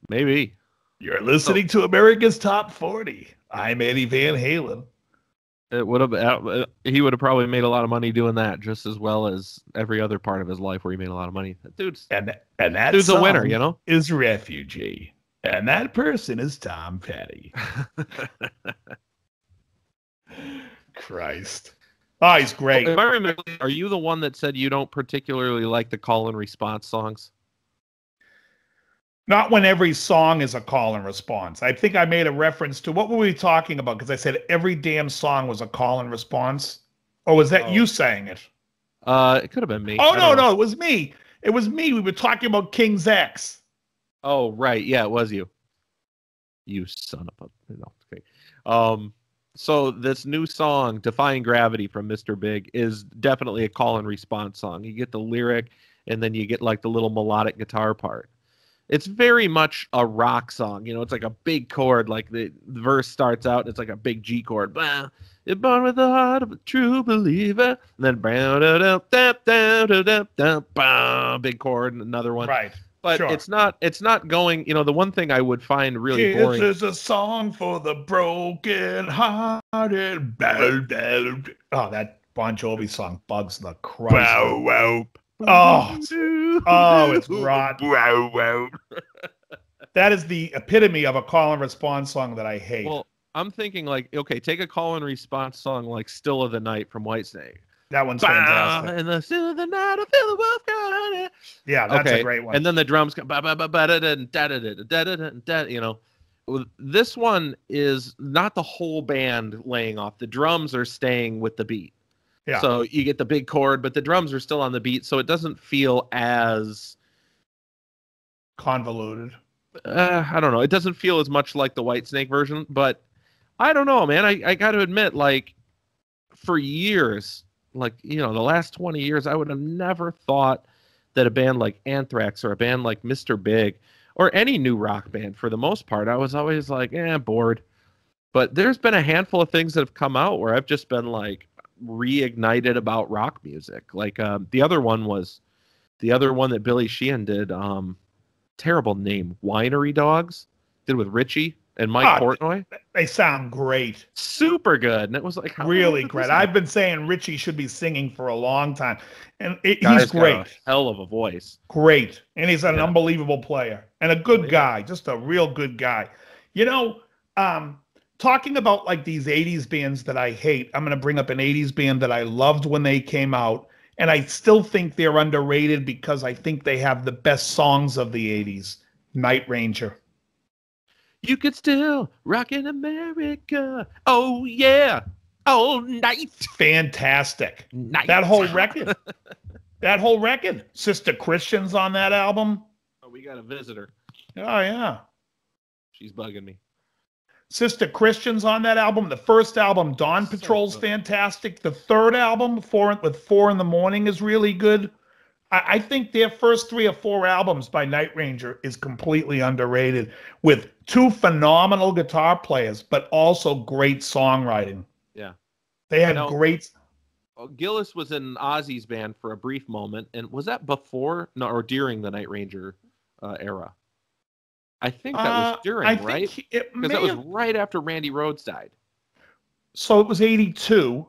Maybe. You're listening to America's Top 40. I'm Eddie Van Halen. It would have. He would have probably made a lot of money doing that, just as well as every other part of his life where he made a lot of money. That dude's a winner, you know. Is Refugee, and that person is Tom Petty. Christ. Oh, he's great. If I remember, are you the one that said you don't particularly like the call and response songs? Not when every song is a call and response. I think I made a reference to, what were we talking about? Because I said every damn song was a call and response. Or was that you saying it? It could have been me. Oh, no, it was me. It was me. We were talking about King's X. Oh, right. Yeah, it was you. You son of a... No, okay. So this new song, Defying Gravity from Mr. Big, is definitely a call and response song. You get the lyric, and then you get like the little melodic guitar part. It's very much a rock song. You know, it's like a big chord. Like the verse starts out, it's like a big G chord. Bah, you're born with the heart of a true believer. And then big chord and another one. Right. But Sure. it's not going, you know, the one thing I would find really This boring. is a song for the broken hearted. Oh, that Bon Jovi song bugs the Christ. Wow. Oh, it's rotten. That is the epitome of a call and response song that I hate. Well, I'm thinking like, okay, take a call and response song like Still of the Night from Whitesnake. That one's fantastic. In the still of the night, I feel the wolf crying. Yeah, that's a great one. And then the drums go you know. This one is not the whole band laying off. The drums are staying with the beat. Yeah. So you get the big chord, but the drums are still on the beat, so it doesn't feel as convoluted. I don't know. It doesn't feel as much like the Whitesnake version, but I don't know, man. I got to admit, like, for years, like, you know, the last 20 years, I would have never thought that a band like Anthrax or a band like Mr. Big or any new rock band, for the most part, I was always like, bored. But there's been a handful of things that have come out where I've just been like reignited about rock music. Like the other one that Billy Sheehan did, terrible name, Winery Dogs, did with Richie and Mike Portnoy. They sound great. Super good. And it was like, really great. I've been saying Richie should be singing for a long time. And he's great. Got a hell of a voice. Great. And he's an unbelievable player and a good guy, just a real good guy. You know, talking about like these 80s bands that I hate, I'm going to bring up an 80s band that I loved when they came out. And I still think they're underrated because I think they have the best songs of the 80s. Night Ranger. You could still rock in America. Oh, yeah. All night. Fantastic. Night. That whole record. Sister Christian's on that album. Oh, we got a visitor. Oh, yeah. She's bugging me. Sister Christian's on that album. The first album, Dawn Patrol's fantastic. The third album, Four in the Morning, is really good. I think their first 3 or 4 albums by Night Ranger is completely underrated, with 2 phenomenal guitar players, but also great songwriting. Yeah. They had great... Gillis was in Ozzy's band for a brief moment, and was that before or during the Night Ranger era? I think that was during, right? Because that was right after Randy Rhoads died. So it was 82.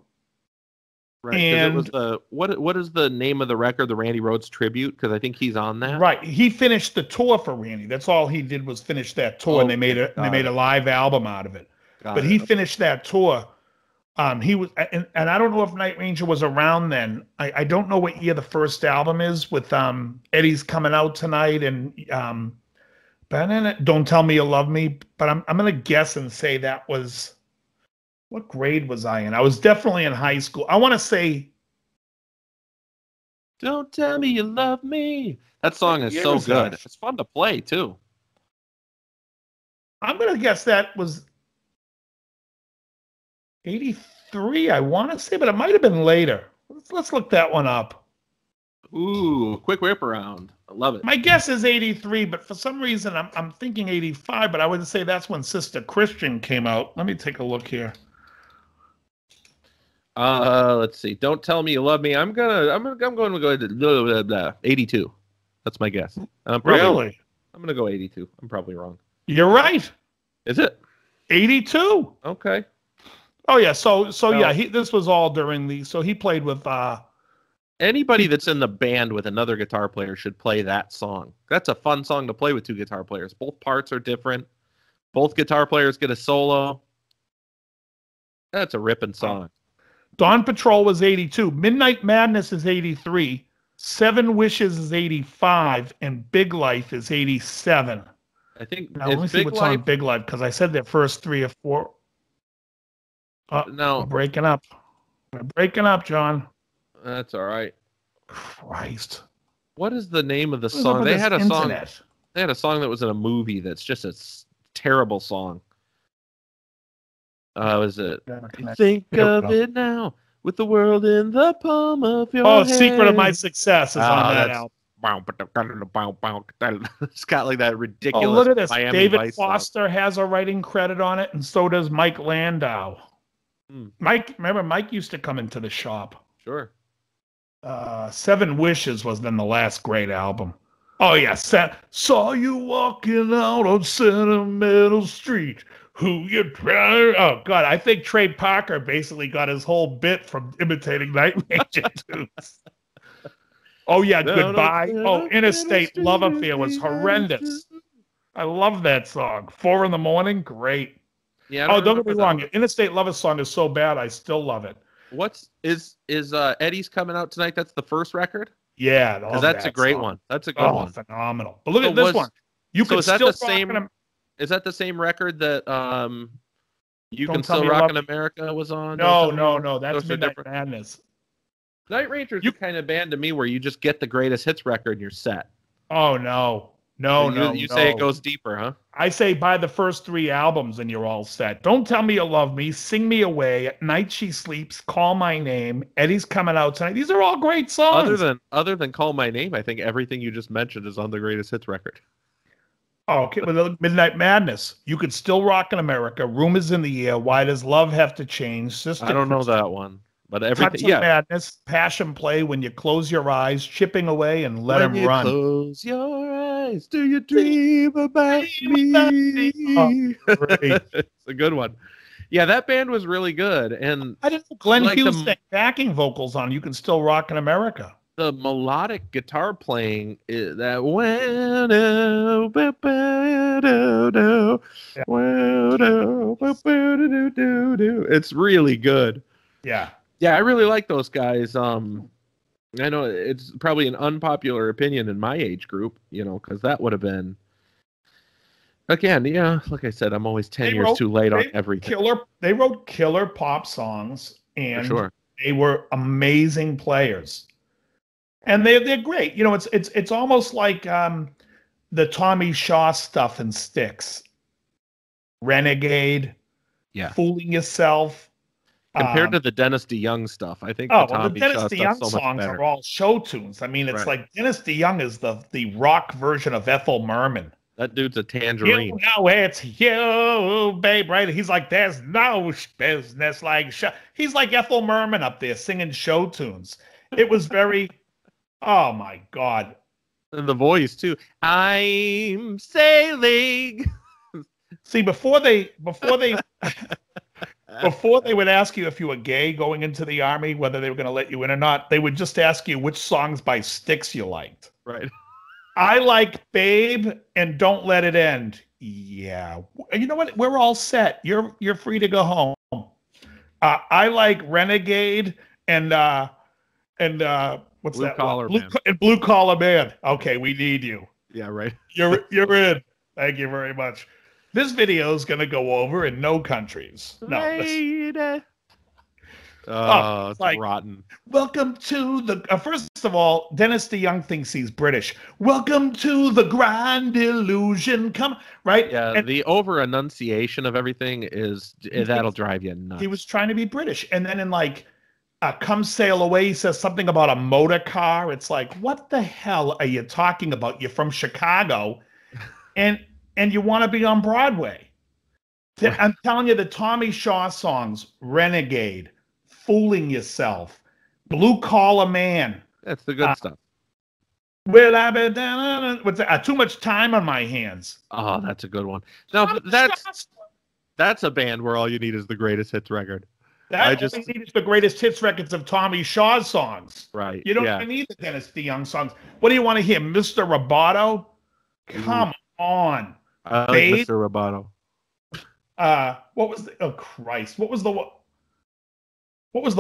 Right, and it was the what is the name of the record, the Randy Rhoads tribute? Because I think he's on that. Right, he finished the tour for Randy. That's all he did was finish that tour, and they made a live album out of it. But he finished that tour. He was, and I don't know if Night Ranger was around then. I don't know what year the first album is with Eddie's Coming Out Tonight and Don't Tell Me You Love Me. But I'm gonna guess and say that was. What grade was I in? I was definitely in high school. I want to say... Don't Tell Me You Love Me. That song is so good. It's fun to play, too. I'm going to guess that was 83, I want to say, but it might have been later. Let's look that one up. Ooh, quick whip around. I love it. My guess is 83, but for some reason I'm thinking 85, but I would say that's when Sister Christian came out. Let me take a look here. Let's see. Don't Tell Me You Love Me. I'm going to go to 82. That's my guess. Really? I'm going to go 82. I'm probably wrong. You're right. Is it? 82. Okay. Oh yeah. So yeah. This was all during so he played with. Anybody that's in the band with another guitar player should play that song. That's a fun song to play with 2 guitar players. Both parts are different. Both guitar players get a solo. That's a ripping song. Dawn Patrol was 82. Midnight Madness is 83. 7 Wishes is 85. And Big Life is 87. I think. Now, let me see what's on Big Life, because I said their first 3 or 4. No. We're breaking up. We're breaking up, John. That's all right. Christ. What is the name of the song? They had a song. They had a song that was in a movie that's just a terrible song. Was it? Think of it now, with the world in the palm of your hand. Secret of My Success is on that album. It's got like that ridiculous. Oh, look at this. Miami David Vice Foster has a writing credit on it, and so does Mike Landau. Remember Mike used to come into the shop. Sure. Seven Wishes was then the last great album. Oh yeah, saw you walking out on Sentimental Street. Who you try? Oh God, I think Trey Parker basically got his whole bit from imitating Night Ranger tunes. Oh yeah, Goodbye. Oh, Interstate Love Affair was horrendous. I love that song. 4 a.m, great. Yeah. Don't get me wrong. Interstate Love Affair song is so bad, I still love it. Is Eddie's coming out tonight? That's the first record. Yeah, that's a great one. That's a good one. Phenomenal. But look at this one. You can still rock in. Is that the same record that You Can Still Rock in America was on? No. That's Midnight Madness. Night Ranger's the kind of band to me where you just get the greatest hits record and you're set. Oh no. You say it goes deeper, huh? I say buy the first 3 albums and you're all set. Don't Tell Me You Love Me, Sing Me Away, At Night She Sleeps, Call My Name, Eddie's Coming Out Tonight. These are all great songs. Other than Call My Name, I think everything you just mentioned is on the greatest hits record. Oh, okay. With Midnight Madness, You Could Still Rock in America, Room Is in the Air, Why Does Love Have to Change, Sister. I don't know that one. But everything, Touch of Madness, Passion Play, When You Close Your Eyes, Chipping Away, and Let Him Run. Close your eyes, do you dream about me? Great. It's a good one. Yeah, that band was really good. And I didn't know Glenn Hughes sang backing vocals on You Can Still Rock in America. The melodic guitar playing is that it's really good. Yeah. Yeah, I really like those guys. I know it's probably an unpopular opinion in my age group, because that would have been, again, like I said, I'm always 10 years too late on everything. They wrote killer pop songs, and For sure. They were amazing players. And they're great. It's almost like the Tommy Shaw stuff in Styx. Renegade. Yeah. Fooling Yourself. Compared to the Dennis DeYoung stuff, I think the Dennis DeYoung songs are all show tunes. I mean, it's like Dennis DeYoung is the rock version of Ethel Merman. That dude's a tangerine. You know it's you, babe, right? He's like, there's no business like he's like Ethel Merman up there singing show tunes. It was very, oh my God. And the voice too. I'm sailing. See, before they would ask you if you were gay going into the army, whether they were going to let you in or not, they would just ask you which songs by Styx you liked. Right. I like Babe and Don't Let It End. Yeah. You know what? We're all set. You're free to go home. I like Renegade and what's Blue that? Collar Man. And Blue Collar Man. Okay, we need you. Yeah, right. You're in. Thank you very much. This video is going to go over in no countries. No. It's like, rotten. Welcome to the... first of all, Dennis DeYoung thinks he's British. Welcome to the Grand Illusion. Come, right? Yeah, and the over-enunciation of everything that'll drive you nuts. He was trying to be British. And then in Come Sail Away, he says something about a motor car. It's like, what the hell are you talking about? You're from Chicago. And you want to be on Broadway. I'm telling you, the Tommy Shaw songs, Renegade, Fooling Yourself, Blue Collar Man. That's the good stuff. Will I be down? What's that? Too Much Time on My Hands. Oh, that's a good one. Now, that's a band where all you need is the greatest hits record. Only needs the greatest hits records of Tommy Shaw's songs. Right. You don't even need the Dennis DeYoung songs. What do you want to hear? Mr. Roboto? Come on. I like Mr. Roboto. What was the... Oh, Christ. What was the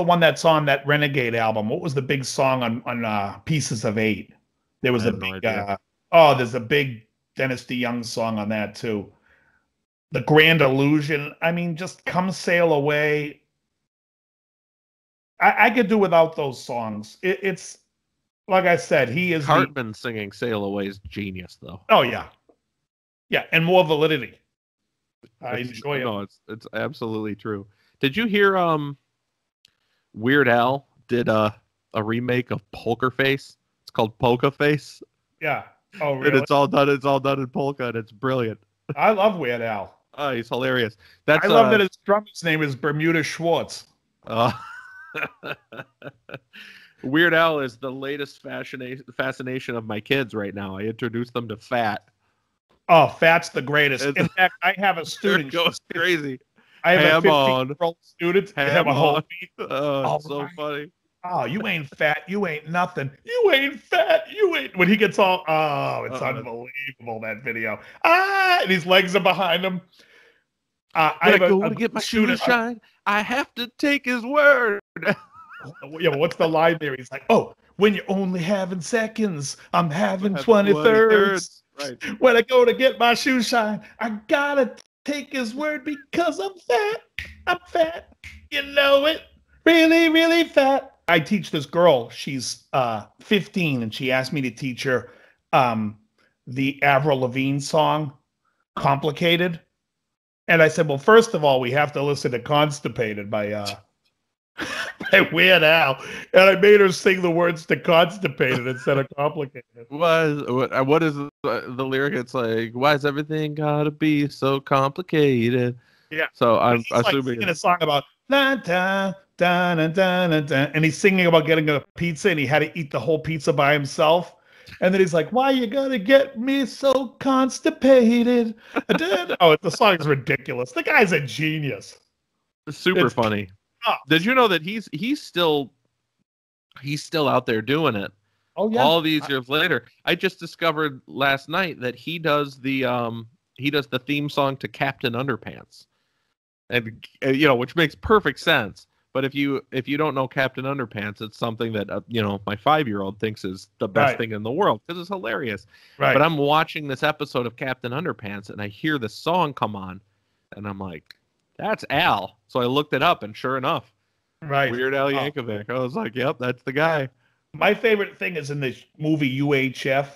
one that's on that Renegade album? What was the big song on Pieces of Eight? There was there's a big Dennis DeYoung song on that too. The Grand Illusion. I mean, just Come Sail Away. I could do without those songs. It's like I said, he is... Hartman singing Sail Away is genius, though. Oh, yeah. Yeah, and more validity. I enjoy it. No, it's absolutely true. Did you hear Weird Al did a remake of Poker Face? It's called Polka Face. Yeah. Oh, And really? it's all done in polka, and it's brilliant. I love Weird Al. Oh, he's hilarious. That's I love that his drummer's name is Bermuda Schwartz. Weird Al is the latest fascination of my kids right now. I introduced them to Fat. Oh, Fat's the greatest. In fact, I have a student. Goes crazy. I have Ham a on. 15-year-old student. Ham have a whole on. beat. Oh, it's so funny. Oh, you ain't fat. You ain't nothing. You ain't fat. You ain't. When he gets all, it's unbelievable, that video. And his legs are behind him. I go to get my shoe to shine. I have to take his word. Yeah, but what's the line there? He's like, oh, when you're only having seconds, I'm having 23rds. Right. When I go to get my shoe shine, I gotta take his word because I'm fat. I'm fat. You know it. Really, really fat. I teach this girl. She's 15, and she asked me to teach her the Avril Lavigne song, Complicated. And I said, well, first of all, we have to listen to Constipated by Weird Al. And I made her sing the words to Constipated instead of Complicated. What is the lyric? It's like, why is everything gotta be so complicated? Yeah. So I'm assuming like singing a song about da, da, da, da, da, da, and he's singing about getting a pizza, and he had to eat the whole pizza by himself. And then he's like, why you gotta get me so constipated? Oh, the song is ridiculous. The guy's a genius. It's super funny. Did you know that he's still out there doing it? Oh yeah. All these years later. I just discovered last night that he does the theme song to Captain Underpants. And which makes perfect sense. But if you don't know Captain Underpants, it's something that my 5-year-old thinks is the best thing in the world because it's hilarious. Right. But I'm watching this episode of Captain Underpants, and I hear the song come on, and I'm like, "That's Al." So I looked it up, and sure enough, Weird Al Yankovic. I was like, "Yep, that's the guy." My favorite thing is in the movie UHF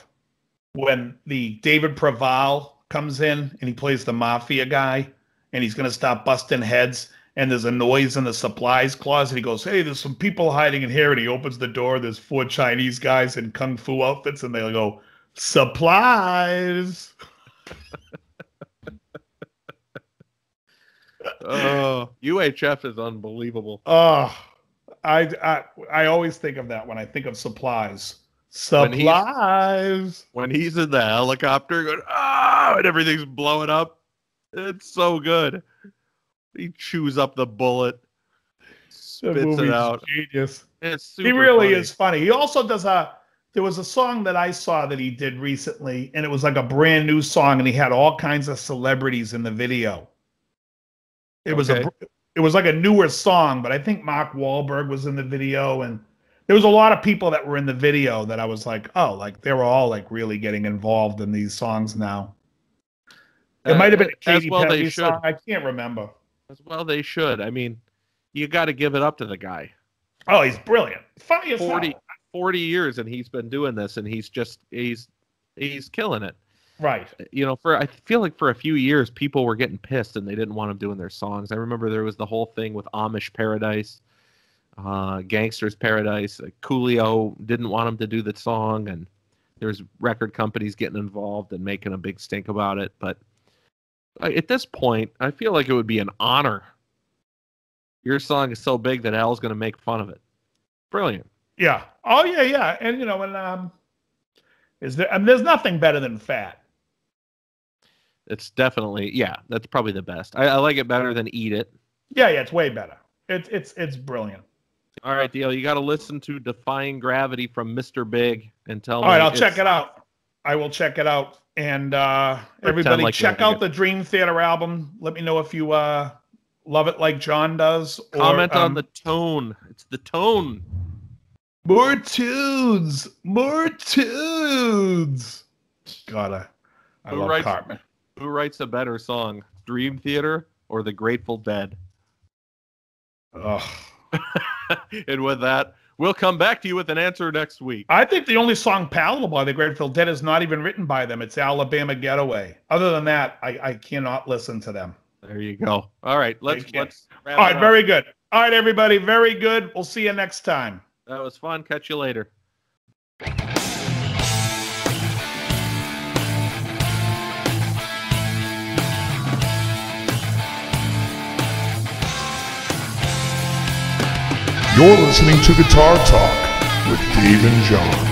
when the David Preval comes in and he plays the mafia guy, and he's going to stop busting heads. And there's a noise in the supplies closet. He goes, hey, there's some people hiding in here. And he opens the door. There's 4 Chinese guys in kung fu outfits. And they go, supplies. Oh, UHF is unbelievable. Oh, I always think of that when I think of supplies. Supplies. When he's in the helicopter going, and everything's blowing up. It's so good. He chews up the bullet, spits it out. Genius. It's super he really funny. is funny. He also does there was a song that I saw that he did recently, and it was like a brand new song, and he had all kinds of celebrities in the video. It was like a newer song, but I think Mark Wahlberg was in the video, and there was a lot of people that were in the video that I was like, oh, like they were all like really getting involved in these songs now. It might have been a Katy Perry song. I can't remember. As well, they should. I mean, you got to give it up to the guy. Oh, he's brilliant. Funny as 40 years, and he's been doing this, and he's killing it. Right. I feel like for a few years, people were getting pissed, and they didn't want him doing their songs. I remember there was the whole thing with Amish Paradise, Gangster's Paradise. Coolio didn't want him to do the song, and there's record companies getting involved and making a big stink about it, but at this point, I feel like it would be an honor. Your song is so big that Al's going to make fun of it. Brilliant. Yeah. Oh, yeah. And, there's nothing better than Fat. It's definitely, that's probably the best. I like it better than Eat It. Yeah, it's way better. It's brilliant. All right, Dale, you got to listen to Defying Gravity from Mr. Big and tell me. All right, I'll check it out. I will check it out. And everybody, check out the Dream Theater album. Let me know if you love it like John does. Comment on the tone. It's the tone. More tunes. God, I love Cartman. Who writes a better song, Dream Theater or The Grateful Dead? Ugh. And with that, We'll come back to you with an answer next week. I think the only song palatable by the Grateful Dead is not even written by them. It's Alabama Getaway. Other than that, I cannot listen to them. There you go. All right, let's wrap All right, it up. very good. All right, everybody, very good. We'll see you next time. That was fun. Catch you later. You're listening to Guitar Talk with Dave and John.